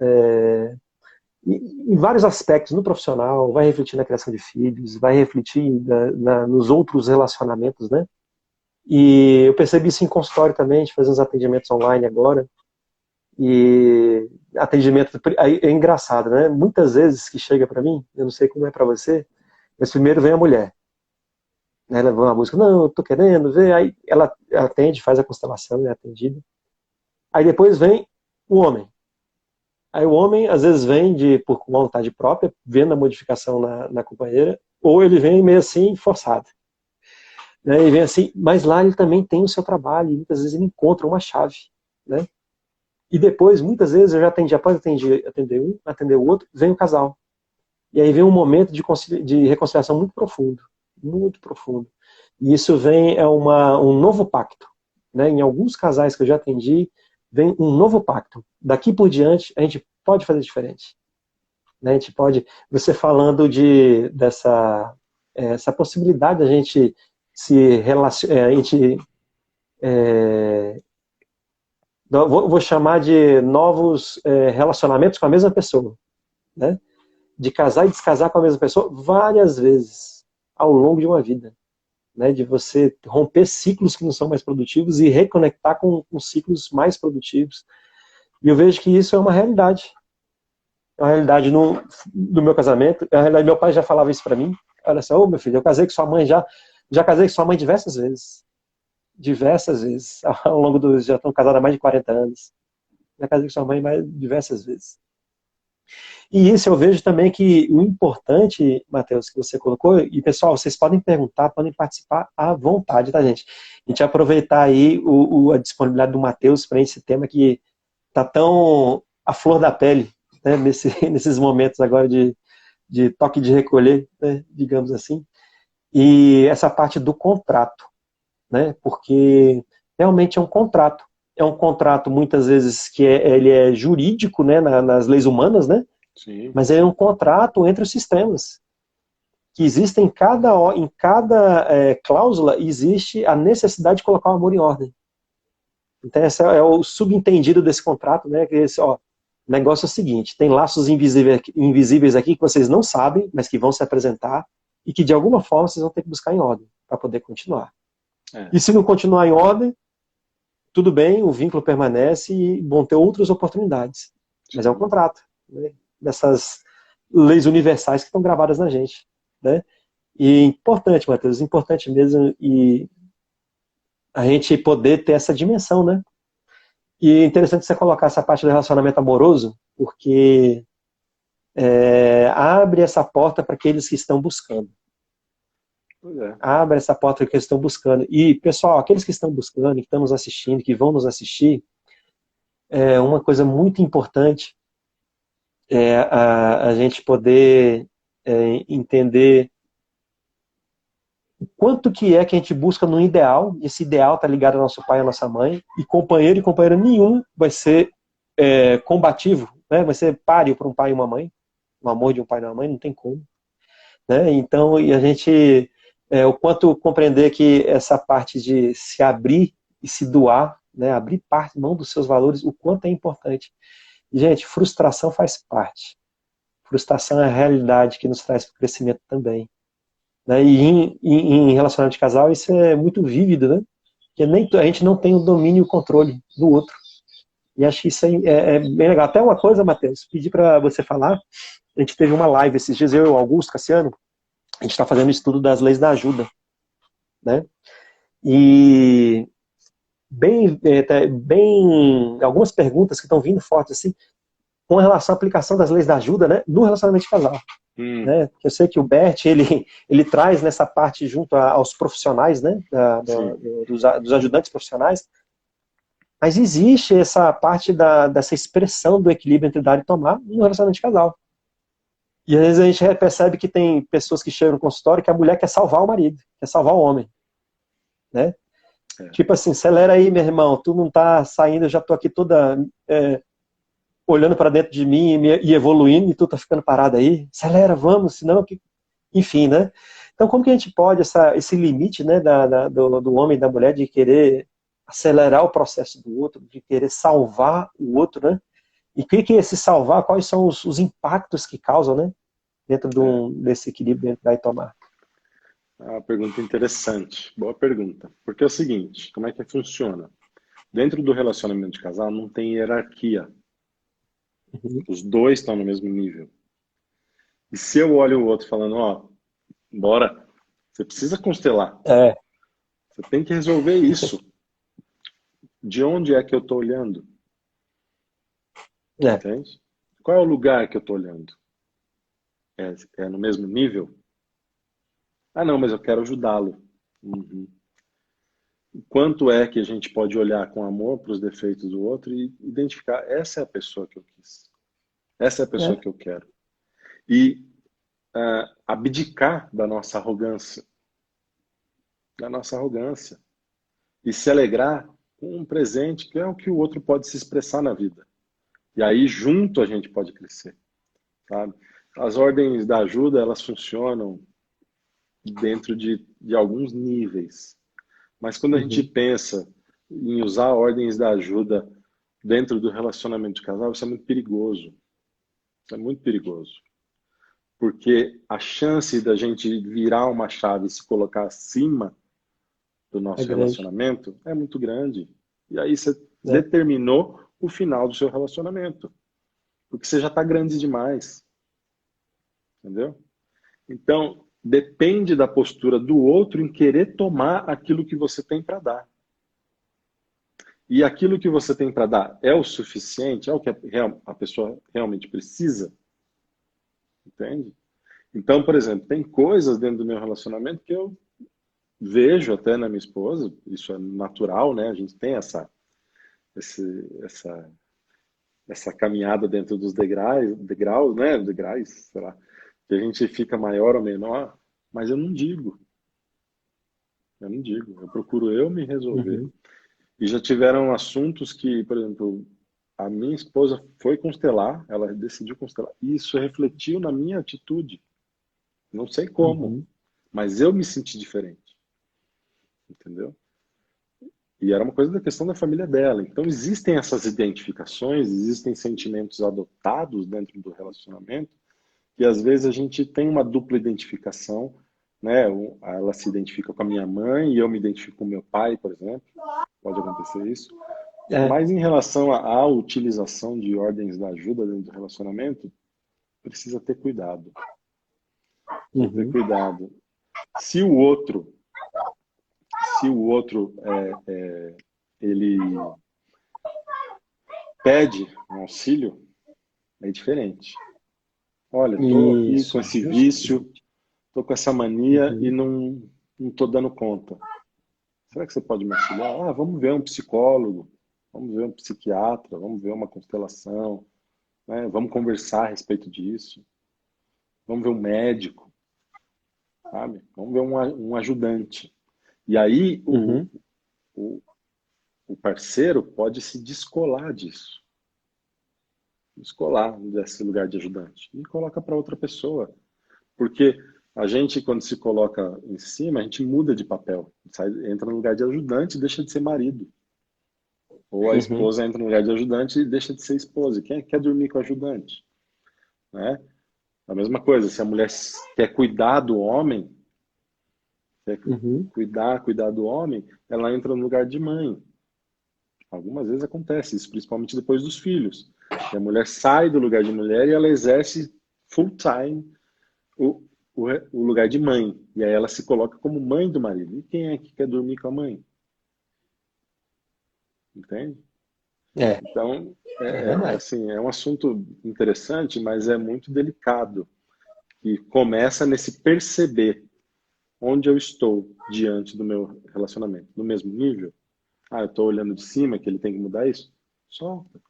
Speaker 1: em vários aspectos no profissional, vai refletir na criação de filhos, vai refletir nos outros relacionamentos, né? E eu percebi isso em consultório também, a gente faz uns atendimentos online agora, e atendimento é engraçado, né? Muitas vezes que chega para mim, eu não sei como é para você, mas primeiro vem a mulher, né? Ela leva uma música, não, eu tô querendo ver, aí ela atende, faz a constelação, é atendida. Aí depois vem o homem. Aí o homem às vezes vem por vontade própria, vendo a modificação na companheira, ou ele vem meio assim forçado, né? E vem assim, mas lá ele também tem o seu trabalho, e muitas vezes ele encontra uma chave, né? E depois, muitas vezes, eu já atendi, após atender um, atender o outro, vem o casal. E aí vem um momento de reconciliação muito profundo, muito profundo. E isso vem, um novo pacto, né? Em alguns casais que eu já atendi, vem um novo pacto. Daqui por diante, a gente pode fazer diferente, né? A gente pode, você falando essa possibilidade da gente se relacionar, a gente vou chamar de novos relacionamentos com a mesma pessoa, né? De casar e descasar com a mesma pessoa várias vezes ao longo de uma vida, né? De você romper ciclos que não são mais produtivos e reconectar com ciclos mais produtivos. E eu vejo que isso é uma realidade. É uma realidade no meu casamento. É uma realidade, meu pai já falava isso para mim. Olha só, oh, meu filho, eu casei com sua mãe já casei com sua mãe diversas vezes, ao longo já estão casados há mais de 40 anos. Já casei com sua mãe diversas vezes. E isso eu vejo também que o importante, Matheus, que você colocou, e pessoal, vocês podem perguntar, podem participar à vontade, tá, gente? A gente aproveitar aí a disponibilidade do Matheus para esse tema que tá tão à flor da pele, né, nesses momentos agora de toque de recolher, né, digamos assim. E essa parte do contrato, né, porque realmente é um contrato. É um contrato, muitas vezes, que ele é jurídico, né, nas leis humanas, né?
Speaker 2: Sim.
Speaker 1: Mas é um contrato entre os sistemas, que existe em cada cláusula, existe a necessidade de colocar o amor em ordem. Então, esse é o subentendido desse contrato, né? Que esse, ó, o negócio é o seguinte: tem laços invisíveis aqui que vocês não sabem, mas que vão se apresentar e que de alguma forma vocês vão ter que buscar em ordem para poder continuar.
Speaker 2: É,
Speaker 1: E se não continuar em ordem, tudo bem, o vínculo permanece e vão ter outras oportunidades. Mas é um
Speaker 2: sim.
Speaker 1: contrato, né? Dessas leis universais que estão gravadas na gente, né? E importante, Matheus, importante mesmo e a gente poder ter essa dimensão, né? E é interessante você colocar essa parte do relacionamento amoroso, porque abre essa porta para aqueles que estão buscando.
Speaker 2: Pois é.
Speaker 1: Abre essa porta para aqueles que estão buscando. E, pessoal, aqueles que estão buscando, que estão nos assistindo, que vão nos assistir, uma coisa muito importante é a gente poder entender o quanto que a gente busca no ideal. Esse ideal está ligado ao nosso pai e à nossa mãe, e companheiro nenhum vai ser combativo, né? Vai ser páreo para um pai e uma mãe. O amor de um pai e uma mãe não tem como, né? Então, e a gente, o quanto compreender que essa parte de se abrir e se doar, né? Abrir parte, mão dos seus valores, o quanto é importante. Gente, frustração faz parte. Frustração é a realidade que nos traz para o crescimento também. Né? E em relacionamento de casal, isso é muito vívido, né? Porque a gente não tem o domínio e o controle do outro. E acho que isso é bem legal. Até uma coisa, Matheus, pedi para você falar. A gente teve uma live esses dias, eu e o Augusto Cassiano, a gente está fazendo um estudo das leis da ajuda, né? E bem algumas perguntas que estão vindo fortes assim, com relação à aplicação das leis da ajuda, né, no relacionamento de casal.
Speaker 2: Hum,
Speaker 1: Né? Eu sei que o Bert ele traz nessa parte junto aos profissionais, né,
Speaker 2: sim.
Speaker 1: dos ajudantes profissionais, mas existe essa parte dessa expressão do equilíbrio entre dar e tomar no relacionamento de casal. E às vezes a gente percebe que tem pessoas que chegam no consultório que a mulher quer salvar o marido, quer salvar o homem, né?
Speaker 2: É.
Speaker 1: Tipo assim, acelera aí, meu irmão, tu não tá saindo, eu já tô aqui toda olhando para dentro de mim e evoluindo, e tu tá ficando parado aí, acelera, vamos, senão que... Enfim, né? Então, como que a gente pode, esse limite, né, do homem e da mulher de querer acelerar o processo do outro, de querer salvar o outro, né? E o que é esse salvar, quais são os impactos que causam, né, dentro
Speaker 2: É.
Speaker 1: desse equilíbrio entre dar e tomar?
Speaker 2: Uma pergunta interessante. Boa pergunta. Porque é o seguinte, como é que funciona? Dentro do relacionamento de casal não tem hierarquia.
Speaker 1: Uhum.
Speaker 2: Os dois estão no mesmo nível. E se eu olho o outro falando, ó, bora, você precisa constelar.
Speaker 1: É,
Speaker 2: Você tem que resolver isso. De onde é que eu estou olhando?
Speaker 1: é,
Speaker 2: Entende? Qual é o lugar que eu estou olhando? É no mesmo nível? Ah, não, mas eu quero ajudá-lo. Uhum. Quanto é que a gente pode olhar com amor para os defeitos do outro e identificar, essa é a pessoa que eu quis. Essa é a pessoa
Speaker 1: é,
Speaker 2: que eu quero. E abdicar da nossa arrogância. E se alegrar com um presente que é o que o outro pode se expressar na vida. E aí, junto, a gente pode crescer, sabe? As ordens da ajuda, elas funcionam dentro de alguns níveis. Mas quando a gente
Speaker 1: uhum,
Speaker 2: pensa em usar ordens da ajuda dentro do relacionamento de casal, isso é muito perigoso. Isso é muito perigoso. Porque a chance da gente virar uma chave e se colocar acima do
Speaker 1: é
Speaker 2: nosso
Speaker 1: grande.
Speaker 2: relacionamento é muito grande. E aí você
Speaker 1: Né?
Speaker 2: determinou o final do seu relacionamento. Porque você já está grande demais. Entendeu? Então, depende da postura do outro em querer tomar aquilo que você tem para dar. E aquilo que você tem para dar é o suficiente? É o que a pessoa realmente precisa? Entende? Então, por exemplo, tem coisas dentro do meu relacionamento que eu vejo até na minha esposa, isso é natural, né? A gente tem esse, essa, essa caminhada dentro dos degraus, né? Degraus, sei lá, que a gente fica maior ou menor, mas eu não digo, eu procuro eu me resolver.
Speaker 1: Uhum,
Speaker 2: E já tiveram assuntos que, por exemplo, a minha esposa foi constelar, ela decidiu constelar, e isso refletiu na minha atitude. Não sei como,
Speaker 1: uhum,
Speaker 2: mas eu me senti diferente, entendeu? E era uma coisa da questão da família dela. Então existem essas identificações, existem sentimentos adotados dentro do relacionamento, e às vezes a gente tem uma dupla identificação, né? Ela se identifica com a minha mãe e eu me identifico com o meu pai, por exemplo. Pode acontecer isso.
Speaker 1: É.
Speaker 2: Mas em relação à utilização de ordens da ajuda dentro do relacionamento, precisa ter cuidado. Precisa ter
Speaker 1: Uhum.
Speaker 2: cuidado. Se o outro, se o outro ele pede um auxílio, é diferente. Olha, estou aqui com
Speaker 1: Isso,
Speaker 2: esse vício,
Speaker 1: justamente.
Speaker 2: estou com essa mania e
Speaker 1: Uhum.
Speaker 2: não estou dando conta. Será que você pode me auxiliar? Ah, vamos ver um psicólogo, vamos ver um psiquiatra, vamos ver uma constelação, né? Vamos conversar a respeito disso, vamos ver um médico, sabe? Vamos ver um ajudante. E aí
Speaker 1: Uhum.
Speaker 2: o, o parceiro pode se descolar disso, descolar desse lugar de ajudante e coloca para outra pessoa. Porque a gente, quando se coloca em cima, a gente muda de papel, entra no lugar de ajudante e deixa de ser marido. Ou a
Speaker 1: Uhum.
Speaker 2: esposa entra no lugar de ajudante e deixa de ser esposa. Quem quer dormir com o ajudante? Né? A mesma coisa, se a mulher quer cuidar do homem, quer
Speaker 1: Uhum.
Speaker 2: cuidar do homem, ela entra no lugar de mãe. Algumas vezes acontece isso, principalmente depois dos filhos. E a mulher sai do lugar de mulher e ela exerce full time o, o lugar de mãe. E aí ela se coloca como mãe do marido. E quem é que quer dormir com a mãe? Entende?
Speaker 1: É,
Speaker 2: Então,
Speaker 1: é verdade.
Speaker 2: assim, é um assunto interessante, mas é muito delicado. E começa nesse perceber onde eu estou diante do meu relacionamento. No mesmo nível? Ah, eu estou olhando de cima que ele tem que mudar isso? Solta.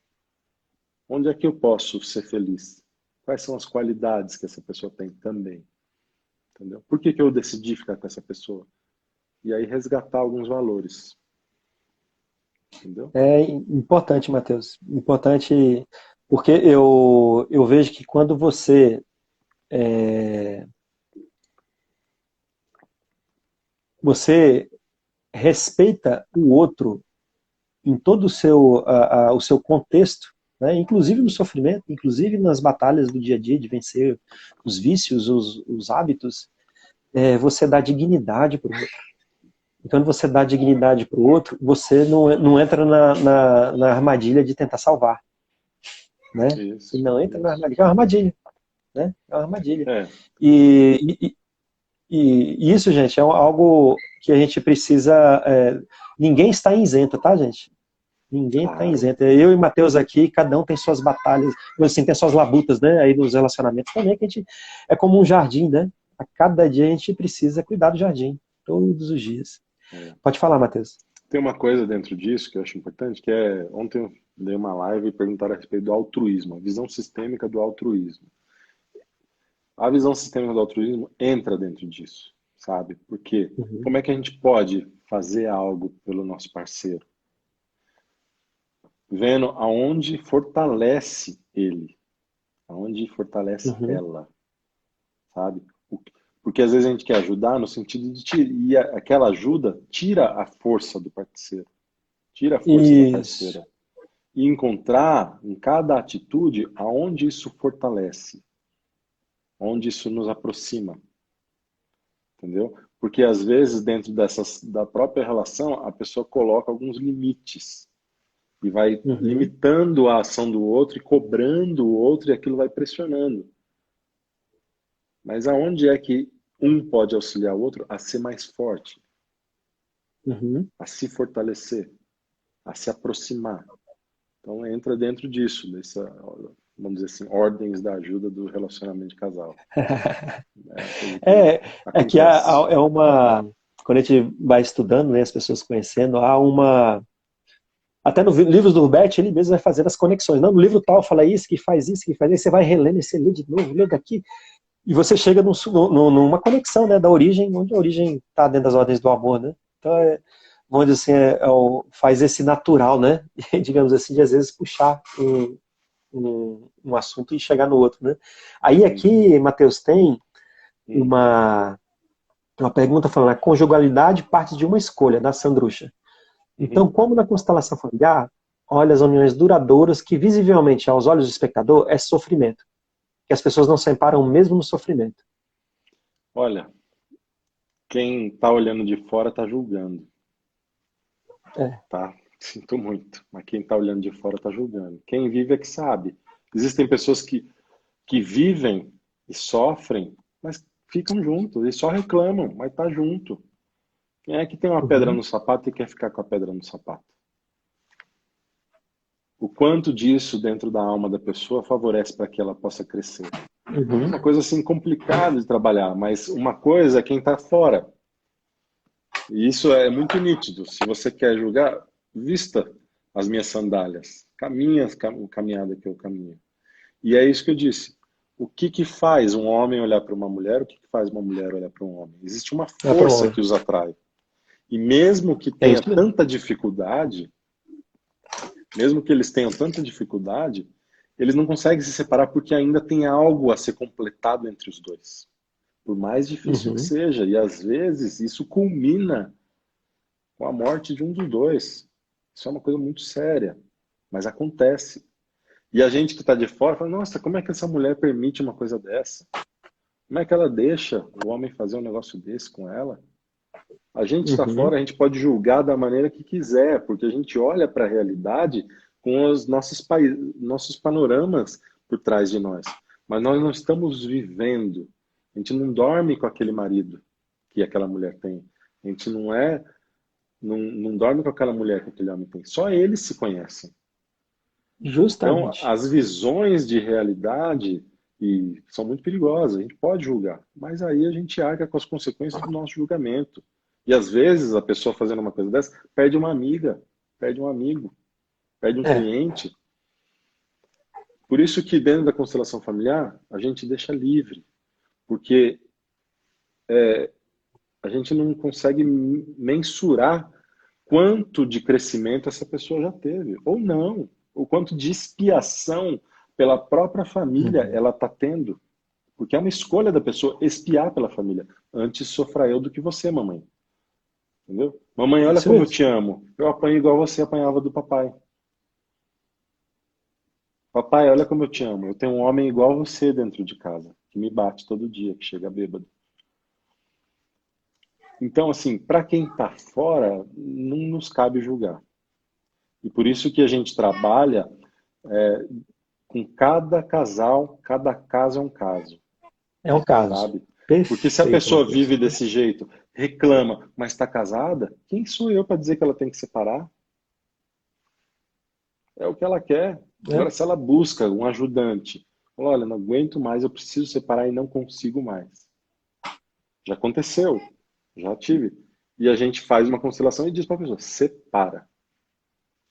Speaker 2: Onde é que eu posso ser feliz? Quais são as qualidades que essa pessoa tem também? Entendeu? Por que eu decidi ficar com essa pessoa? E aí resgatar alguns valores. Entendeu?
Speaker 1: É importante, Matheus. Importante porque eu vejo que quando você respeita o outro em todo o seu contexto, né? Inclusive no sofrimento, inclusive nas batalhas do dia a dia de vencer os vícios, os hábitos, você dá dignidade para o outro. E quando você dá dignidade para o outro, você não entra na armadilha de tentar salvar, né? E
Speaker 2: Isso,
Speaker 1: não entra na
Speaker 2: isso.
Speaker 1: armadilha, é uma armadilha, né? É uma armadilha.
Speaker 2: É,
Speaker 1: E, e, e isso, gente, é algo que a gente precisa. Ninguém está isento, tá, gente? Ninguém está
Speaker 2: claro.
Speaker 1: isento. Eu e Matheus aqui, cada um tem suas batalhas, assim, tem suas labutas, né? Aí nos relacionamentos também, que a gente é como um jardim, né? A cada dia a gente precisa cuidar do jardim, todos os dias.
Speaker 2: É.
Speaker 1: Pode falar, Matheus.
Speaker 2: Tem uma coisa dentro disso que eu acho importante, que é, ontem eu dei uma live e perguntaram a respeito do altruísmo, a visão sistêmica do altruísmo. A visão sistêmica do altruísmo entra dentro disso, sabe? Porque
Speaker 1: Uhum,
Speaker 2: como é que a gente pode fazer algo pelo nosso parceiro? Vendo aonde fortalece ele, aonde fortalece
Speaker 1: uhum,
Speaker 2: ela, sabe? Porque às vezes a gente quer ajudar no sentido de e aquela ajuda tira a força do parceiro, tira a força da
Speaker 1: isso.
Speaker 2: parceira. E encontrar em cada atitude aonde isso fortalece, onde isso nos aproxima, entendeu? Porque às vezes dentro da própria relação a pessoa coloca alguns limites e vai
Speaker 1: Uhum,
Speaker 2: limitando a ação do outro e cobrando o outro e aquilo vai pressionando. Mas aonde é que um pode auxiliar o outro a ser mais forte,
Speaker 1: uhum.
Speaker 2: a se fortalecer, a se aproximar? Então entra dentro disso, dessa, vamos dizer assim, ordens da ajuda do relacionamento de casal. É uma coisa que
Speaker 1: É, é que
Speaker 2: acontece.
Speaker 1: é uma. Quando a gente vai estudando, né, as pessoas conhecendo, há uma. Até no livro do Hubert, ele mesmo vai fazendo as conexões. Não, no livro tal fala isso, que faz isso, você vai relendo, você lê de novo, lê daqui, e você chega numa conexão, né, da origem, onde a origem está dentro das ordens do amor, né? Então, vamos dizer assim, faz esse natural, né? Digamos assim, de às vezes puxar um assunto e chegar no outro, né? Aí
Speaker 2: Uhum,
Speaker 1: aqui, Matheus, tem
Speaker 2: uhum,
Speaker 1: uma pergunta falando, a conjugalidade parte de uma escolha, da Sandrucha. Então,
Speaker 2: Uhum.
Speaker 1: como na constelação familiar, olha as uniões duradouras que visivelmente aos olhos do espectador é sofrimento, que as pessoas não se separam mesmo no sofrimento.
Speaker 2: Olha, quem está olhando de fora está julgando,
Speaker 1: É.
Speaker 2: tá? Sinto muito, mas quem está olhando de fora está julgando. Quem vive é que sabe. Existem pessoas que vivem e sofrem, mas ficam juntos e só reclamam, mas tá junto. Quem é que tem uma pedra
Speaker 1: Uhum.
Speaker 2: no sapato e quer ficar com a pedra no sapato? O quanto disso dentro da alma da pessoa favorece para que ela possa crescer? É
Speaker 1: Uhum.
Speaker 2: uma coisa assim complicada de trabalhar, mas uma coisa é quem está fora. E isso é muito nítido. Se você quer julgar, vista as minhas sandálias, caminhe a caminhada que eu caminho. E é isso que eu disse. O que que faz um homem olhar para uma mulher? O que que faz uma mulher olhar para um homem? Existe uma
Speaker 1: É para
Speaker 2: força
Speaker 1: homem.
Speaker 2: que os atrai. E mesmo que
Speaker 1: É
Speaker 2: tenha
Speaker 1: isso mesmo.
Speaker 2: tanta dificuldade, mesmo que eles tenham tanta dificuldade, eles não conseguem se separar porque ainda tem algo a ser completado entre os dois. Por mais difícil que
Speaker 1: Uhum.
Speaker 2: seja. E às vezes isso culmina com a morte de um dos dois. Isso é uma coisa muito séria, mas acontece. E a gente que está de fora fala, nossa, como é que essa mulher permite uma coisa dessa? Como é que ela deixa o homem fazer um negócio desse com ela? A gente está
Speaker 1: Uhum.
Speaker 2: fora, a gente pode julgar da maneira que quiser, porque a gente olha para a realidade com os nossos panoramas por trás de nós. Mas nós não estamos vivendo. A gente não dorme com aquele marido que aquela mulher tem. A gente não dorme com aquela mulher que aquele homem tem. Só eles se conhecem. Então,
Speaker 1: Justamente.
Speaker 2: as visões de realidade são muito perigosas. A gente pode julgar, mas aí a gente arca com as consequências do nosso julgamento. E às vezes a pessoa fazendo uma coisa dessa perde uma amiga, perde um amigo, perde um
Speaker 1: É,
Speaker 2: cliente. Por isso que dentro da constelação familiar a gente deixa livre, porque a gente não consegue mensurar quanto de crescimento essa pessoa já teve, ou não, o quanto de expiação pela própria família
Speaker 1: uhum.
Speaker 2: ela está tendo. Porque é uma escolha da pessoa expiar pela família. Antes sofra eu do que você, mamãe. Entendeu? Mamãe, olha
Speaker 1: Isso
Speaker 2: como eu
Speaker 1: mesmo.
Speaker 2: te amo. Eu apanho igual você apanhava do papai. Papai, olha como eu te amo. Eu tenho um homem igual você dentro de casa, que me bate todo dia, que chega bêbado. Então, assim, para quem está fora, não nos cabe julgar. E por isso que a gente trabalha com cada casal, cada caso é um caso,
Speaker 1: É um caso.
Speaker 2: sabe? Porque se a
Speaker 1: Perfeito,
Speaker 2: pessoa
Speaker 1: Matheus.
Speaker 2: vive desse jeito, reclama, mas está casada, quem sou eu para dizer que ela tem que separar? É o que ela quer.
Speaker 1: É.
Speaker 2: Agora, se ela busca um ajudante, fala, olha, não aguento mais, eu preciso separar e não consigo mais. Já aconteceu, já tive. E a gente faz uma constelação e diz para a pessoa, separa.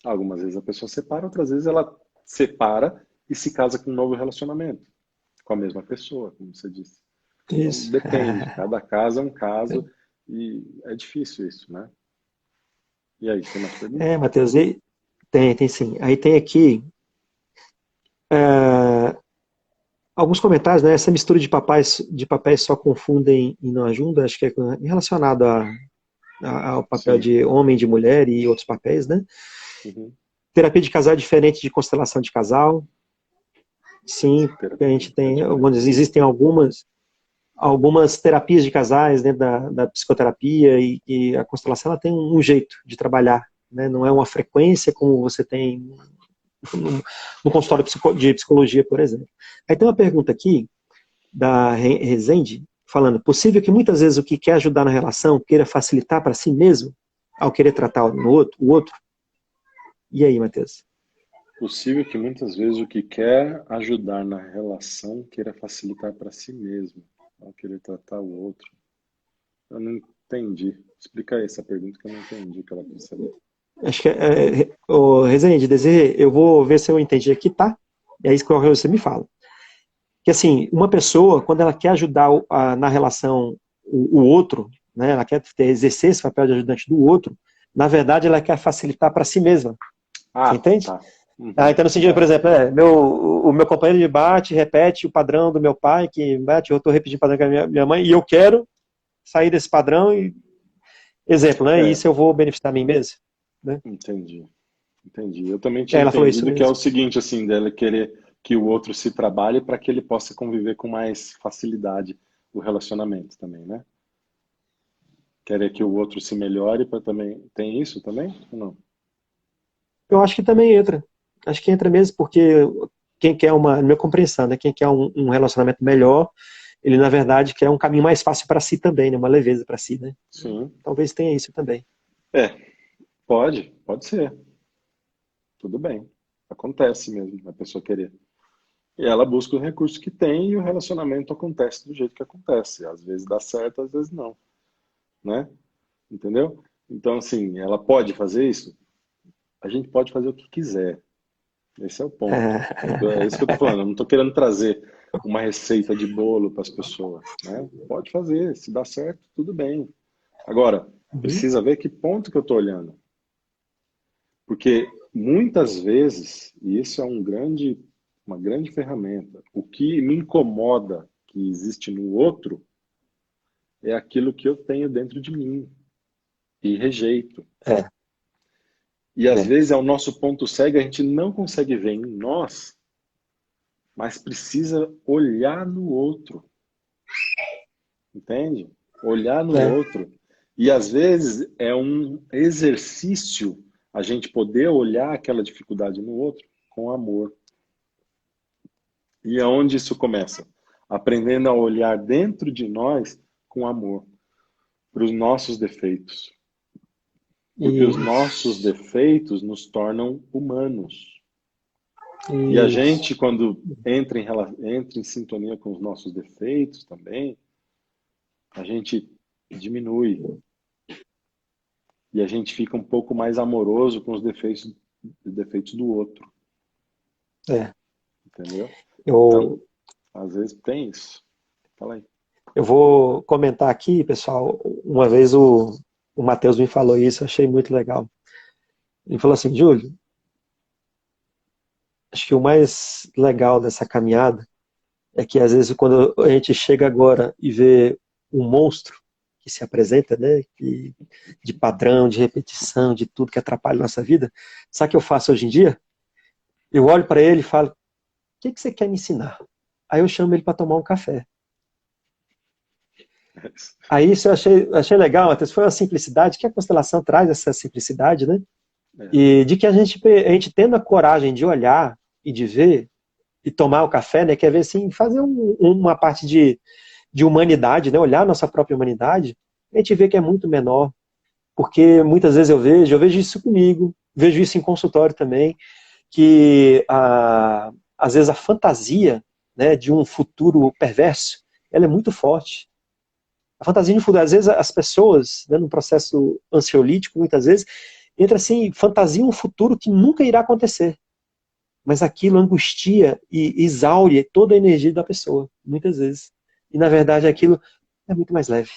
Speaker 2: Algumas vezes a pessoa separa, outras vezes ela separa e se casa com um novo relacionamento, com a mesma pessoa, como você disse. Então,
Speaker 1: Isso.
Speaker 2: depende, cada caso é um caso e é difícil isso, né? E aí, tem mais perguntas?
Speaker 1: É, Matheus, e tem sim. Aí tem aqui alguns comentários, né? Essa mistura de papéis só confundem e não ajudam, acho que é relacionado ao papel
Speaker 2: Sim.
Speaker 1: de homem, de mulher e outros papéis, né?
Speaker 2: Uhum.
Speaker 1: Terapia de casal é diferente de constelação de casal. Sim, a
Speaker 2: Terapia
Speaker 1: gente
Speaker 2: é
Speaker 1: tem,
Speaker 2: diferente.
Speaker 1: existem algumas terapias de casais dentro da psicoterapia e a constelação ela tem um jeito de trabalhar, né? Não é uma frequência como você tem no consultório de psicologia, por exemplo. Aí tem uma pergunta aqui da Rezende, falando, possível que muitas vezes o que quer ajudar na relação queira facilitar para si mesmo, ao querer tratar o outro? E aí, Matheus?
Speaker 2: Possível que muitas vezes o que quer ajudar na relação queira facilitar para si mesmo, ao querer tratar o outro. Eu não entendi. Explica aí essa pergunta que eu não entendi o que ela quis saber.
Speaker 1: Acho que o Rezende, Desirê, eu vou ver se eu entendi aqui, tá? E aí, qualquer coisa você me fala. Que assim, uma pessoa, quando ela quer ajudar na relação o outro, né, ela quer exercer esse papel de ajudante do outro, na verdade ela quer facilitar para si mesma. Você
Speaker 2: Ah,
Speaker 1: entende?
Speaker 2: tá.
Speaker 1: Então, no sentido, por
Speaker 2: É.
Speaker 1: exemplo, o meu companheiro de bate, repete o padrão do meu pai, que bate, eu estou repetindo o padrão com a minha mãe, e eu quero sair desse padrão, e, exemplo, né?
Speaker 2: É.
Speaker 1: Isso eu vou beneficiar a mim mesmo. né?
Speaker 2: Entendi, entendi. Eu também tinha
Speaker 1: Ela falou isso
Speaker 2: entendido que é o
Speaker 1: mesmo.
Speaker 2: seguinte, assim, dela querer que o outro se trabalhe para que ele possa conviver com mais facilidade o relacionamento também, né? Querer que o outro se melhore para também. Tem isso também? Ou não?
Speaker 1: Eu acho que também entra. Acho que entra mesmo, porque quem quer na minha compreensão, né? Quem quer um relacionamento melhor, ele na verdade quer um caminho mais fácil para si também, né? Uma leveza para si, né?
Speaker 2: Sim.
Speaker 1: Talvez tenha isso também.
Speaker 2: É, pode ser. Tudo bem. Acontece mesmo, a pessoa querer. E ela busca o recurso que tem e o relacionamento acontece do jeito que acontece. Às vezes dá certo, às vezes não, né? Entendeu? Então, assim, ela pode fazer isso? A gente pode fazer o que quiser. Esse é o ponto. É isso que eu tô falando. Eu não tô querendo trazer uma receita de bolo para as pessoas, né? Pode fazer. Se dá certo, tudo bem. Agora,
Speaker 1: Uhum.
Speaker 2: precisa ver que ponto que eu tô olhando. Porque muitas vezes, e isso é uma grande ferramenta, o que me incomoda que existe no outro é aquilo que eu tenho dentro de mim e rejeito.
Speaker 1: É,
Speaker 2: E às
Speaker 1: é,
Speaker 2: vezes é o nosso ponto cego, a gente não consegue ver em nós, mas precisa olhar no outro, entende? Olhar no
Speaker 1: é.
Speaker 2: outro. E às vezes é um exercício a gente poder olhar aquela dificuldade no outro com amor. E aonde isso começa? Aprendendo a olhar dentro de nós com amor para os nossos defeitos. Porque os nossos
Speaker 1: Isso,
Speaker 2: defeitos nos tornam humanos. E a
Speaker 1: isso.
Speaker 2: gente, quando entra em sintonia com os nossos defeitos também, a gente diminui e a gente fica um pouco mais amoroso com os defeitos do outro,
Speaker 1: É.
Speaker 2: entendeu? Então,
Speaker 1: Eu,
Speaker 2: às vezes tem isso. Fala aí.
Speaker 1: eu vou comentar aqui, pessoal. Uma vez o Matheus me falou isso, eu achei muito legal. Ele falou assim, Júlio, acho que o mais legal dessa caminhada é que às vezes quando a gente chega agora e vê um monstro que se apresenta, né, de padrão, de repetição, de tudo que atrapalha a nossa vida, sabe o que eu faço hoje em dia? Eu olho para ele e falo, o que você quer me ensinar? Aí eu chamo ele para tomar um café. Aí isso eu achei legal, Matheus, foi uma simplicidade, que a constelação traz essa simplicidade, né?
Speaker 2: É,
Speaker 1: E de que a gente tendo a coragem de olhar e de ver e tomar o café, né? Quer ver assim, fazer uma parte de humanidade, né? Olhar a nossa própria humanidade, a gente vê que é muito menor, porque muitas vezes eu vejo isso comigo, vejo isso em consultório também, que às vezes a fantasia, né, de um futuro perverso, ela é muito forte. A fantasia de futuro, às vezes as pessoas, né, no processo ansiolítico, muitas vezes, entra assim, fantasia um futuro que nunca irá acontecer. Mas aquilo angustia e exaure toda a energia da pessoa, muitas vezes. E na verdade aquilo é muito mais leve.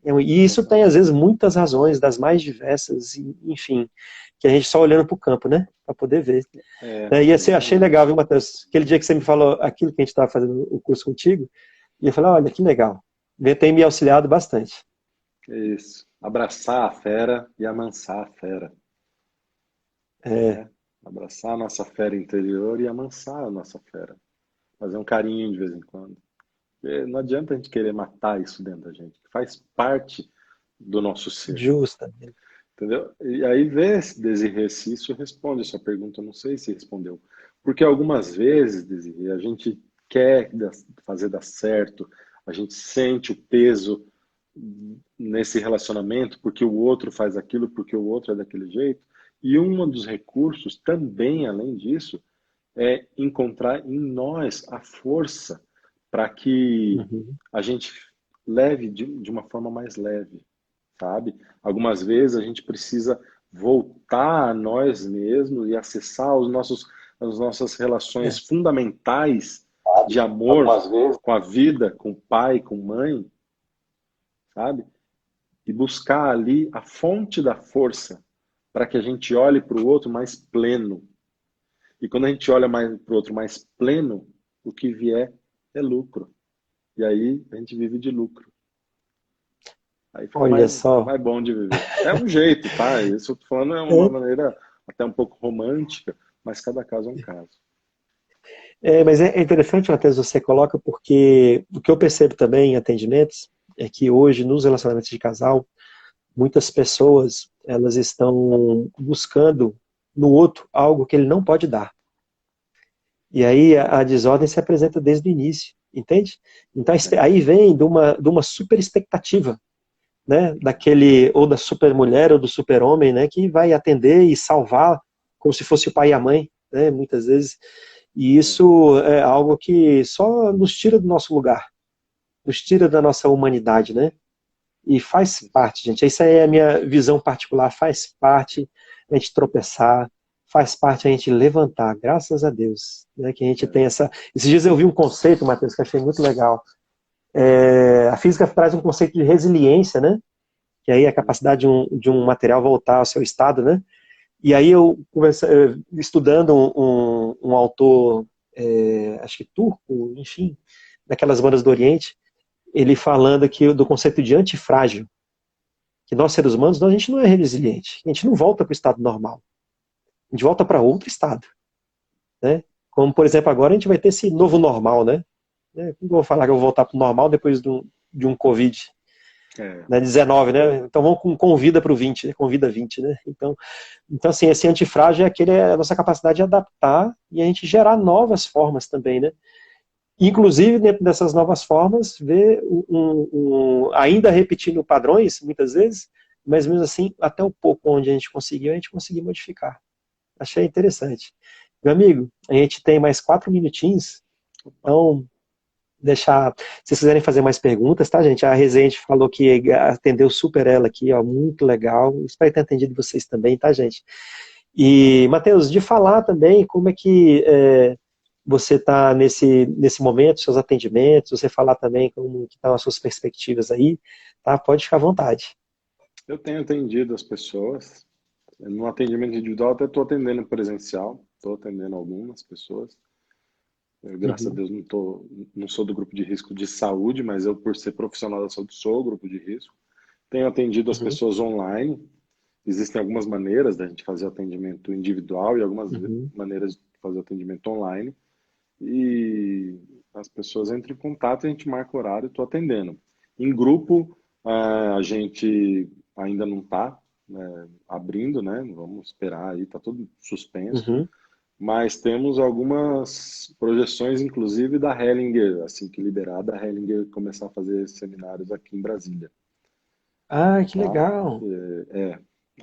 Speaker 1: E isso tem, às vezes, muitas razões, das mais diversas, enfim, que a gente só olhando para o campo, né? Para poder ver. E assim, eu achei legal,
Speaker 2: exatamente.
Speaker 1: viu, Matheus? Aquele dia que você me falou aquilo que a gente estava fazendo o curso contigo, e eu falei, olha, que legal. Tem me auxiliado bastante.
Speaker 2: É isso. Abraçar a fera e amansar a fera,
Speaker 1: É,
Speaker 2: né? Abraçar a nossa fera interior e amansar a nossa fera. Fazer um carinho de vez em quando. Porque não adianta a gente querer matar isso dentro da gente. Faz parte do nosso ser.
Speaker 1: justa.
Speaker 2: Entendeu? E aí vê, Desirê, se isso responde a sua pergunta. Eu não sei se respondeu. Porque algumas vezes, Desirê, a gente quer fazer dar certo, a gente sente o peso nesse relacionamento porque o outro faz aquilo, porque o outro é daquele jeito. E um dos recursos também, além disso, é encontrar em nós a força para que
Speaker 1: Uhum.
Speaker 2: a gente leve de uma forma mais leve, sabe? Algumas vezes a gente precisa voltar a nós mesmos e acessar as nossas relações
Speaker 1: É,
Speaker 2: fundamentais de amor
Speaker 1: algumas vezes.
Speaker 2: com a vida, com pai, com mãe, sabe? E buscar ali a fonte da força para que a gente olhe para o outro mais pleno. E quando a gente olha mais para o outro mais pleno, o que vier é lucro. E aí a gente vive de lucro. Aí fica
Speaker 1: Olha só.
Speaker 2: mais bom de viver. É um jeito, tá? Isso eu tô falando é uma
Speaker 1: É,
Speaker 2: maneira até um pouco romântica, mas cada caso é um caso.
Speaker 1: mas é interessante, Matheus, você coloca, porque o que eu percebo também em atendimentos é que hoje, nos relacionamentos de casal, muitas pessoas elas estão buscando no outro algo que ele não pode dar. E aí a desordem se apresenta desde o início, entende? Então
Speaker 2: É,
Speaker 1: aí vem de uma super expectativa, né? Daquele, ou da super mulher ou do super homem, né? Que vai atender e salvar como se fosse o pai e a mãe, né? Muitas vezes. E
Speaker 2: é,
Speaker 1: isso é algo que só nos tira do nosso lugar, nos tira da nossa humanidade, né? E faz parte, gente. Essa é a minha visão particular. Faz parte a gente tropeçar, faz parte a gente levantar, graças a Deus, né? Que a gente
Speaker 2: é.
Speaker 1: tem essa. Esses dias eu vi um conceito, Matheus, que eu achei muito legal. A física traz um conceito de resiliência, né? Que aí é a capacidade de um material voltar ao seu estado, né? E aí eu estudando um autor, acho que turco, enfim, daquelas bandas do Oriente, ele falando aqui do conceito de antifrágil, que nós seres humanos, a gente não é resiliente, a gente não volta para o estado normal, a gente volta para outro estado, né? Como, por exemplo, agora a gente vai ter esse novo normal, né? Como eu vou falar que eu vou voltar para o normal depois de um Covid,
Speaker 2: É.
Speaker 1: né, 19, né? Então vamos com vida para o 20, né? Convida 20, né? Então, assim, esse antifrágil é a nossa capacidade de adaptar e a gente gerar novas formas também, né? Inclusive, dentro dessas novas formas, ver ainda repetindo padrões, muitas vezes, mas mesmo assim, até um pouco onde a gente conseguiu modificar. Achei interessante. Meu amigo, a gente tem mais 4 minutinhos,
Speaker 2: Opa.
Speaker 1: então deixar, se vocês quiserem fazer mais perguntas, tá, gente? A Rezende falou que atendeu super ela aqui, ó, muito legal. Espero ter atendido vocês também, tá, gente? E, Matheus, de falar também como é que você está nesse momento, seus atendimentos, você falar também como que estão as suas perspectivas aí, tá? Pode ficar à vontade.
Speaker 2: Eu tenho atendido as pessoas. No atendimento individual, até estou atendendo presencial, estou atendendo algumas pessoas. Eu, graças a
Speaker 1: Uhum,
Speaker 2: Deus, não sou do grupo de risco de saúde, mas eu, por ser profissional da saúde, sou o grupo de risco. Tenho atendido as
Speaker 1: uhum,
Speaker 2: pessoas online. Existem algumas maneiras da gente fazer atendimento individual e algumas
Speaker 1: uhum,
Speaker 2: maneiras de fazer atendimento online. E as pessoas entram em contato e a gente marca o horário e estou atendendo. Em grupo, a gente ainda não está abrindo, né? Vamos esperar aí, está tudo suspenso.
Speaker 1: uhum.
Speaker 2: Mas temos algumas projeções, inclusive da Hellinger, assim que liberada, a Hellinger começar a fazer seminários aqui em Brasília,
Speaker 1: Ah, que
Speaker 2: tá?
Speaker 1: legal.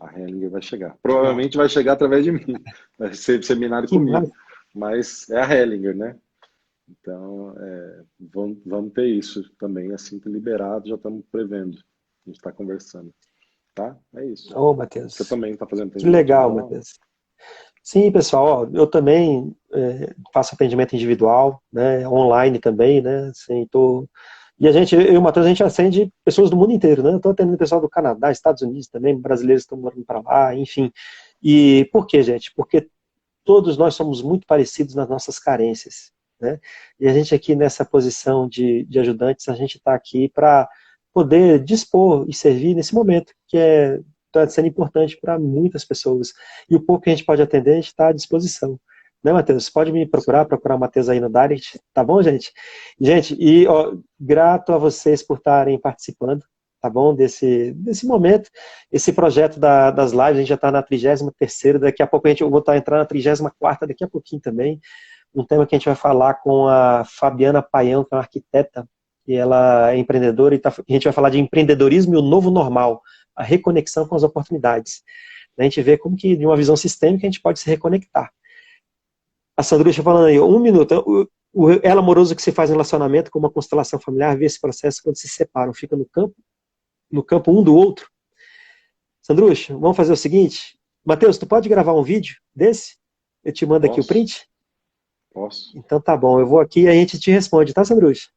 Speaker 2: A Hellinger vai chegar.
Speaker 1: Legal.
Speaker 2: Provavelmente vai chegar através de mim, vai ser seminário
Speaker 1: Que
Speaker 2: comigo,
Speaker 1: massa.
Speaker 2: mas é a Hellinger, né? Então, vamos ter isso também, assim que liberado, já estamos prevendo. A gente está conversando, tá? É isso.
Speaker 1: Ô,
Speaker 2: Você
Speaker 1: Matheus.
Speaker 2: também está fazendo
Speaker 1: Que
Speaker 2: atendimento
Speaker 1: legal,
Speaker 2: individual?
Speaker 1: Matheus. Sim, pessoal, ó, eu também faço atendimento individual, né, online também, né, assim, E eu e o Matheus, a gente atende pessoas do mundo inteiro, né, eu estou atendendo pessoal do Canadá, Estados Unidos também, brasileiros que estão morando para lá, enfim. E por quê, gente? Porque todos nós somos muito parecidos nas nossas carências, né, e a gente aqui nessa posição de ajudantes, a gente está aqui para poder dispor e servir nesse momento, que está sendo importante para muitas pessoas. E o pouco que a gente pode atender, a gente está à disposição. Né, Matheus? Pode me procurar o Matheus aí no Direct, tá bom, gente? Gente, e ó, grato a vocês por estarem participando, tá bom? Desse momento, esse projeto das lives, a gente já está na 33ª, daqui a pouco eu vou estar entrando na 34ª, daqui a pouquinho também, um tema que a gente vai falar com a Fabiana Paião, que é uma arquiteta, e ela é empreendedora, a gente vai falar de empreendedorismo e o novo normal, a reconexão com as oportunidades. A gente vê como que, de uma visão sistêmica, a gente pode se reconectar. A Sandrucha falando aí, 1 minuto, o elo amoroso que se faz em relacionamento com uma constelação familiar, vê esse processo quando se separam, fica no campo um do outro. Sandrucha, vamos fazer o seguinte, Matheus, tu pode gravar um vídeo desse? Eu te mando aqui o
Speaker 2: Posso?
Speaker 1: print?
Speaker 2: Posso?
Speaker 1: Então tá bom, eu vou aqui e a gente te responde, tá, Sandrucha?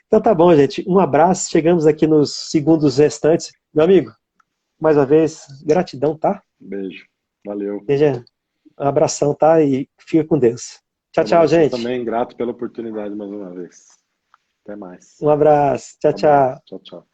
Speaker 1: Então tá bom, gente. Um abraço. Chegamos aqui nos segundos restantes. Meu amigo, mais uma vez, gratidão, tá?
Speaker 2: Beijo. Valeu.
Speaker 1: Seja um abração, tá? E fica com Deus. Tchau,
Speaker 2: Tá
Speaker 1: tchau,
Speaker 2: bom. Vocês
Speaker 1: gente.
Speaker 2: também, grato pela oportunidade mais uma vez. Até mais.
Speaker 1: Um abraço. Tchau,
Speaker 2: Um abraço.
Speaker 1: tchau.
Speaker 2: Tchau, tchau.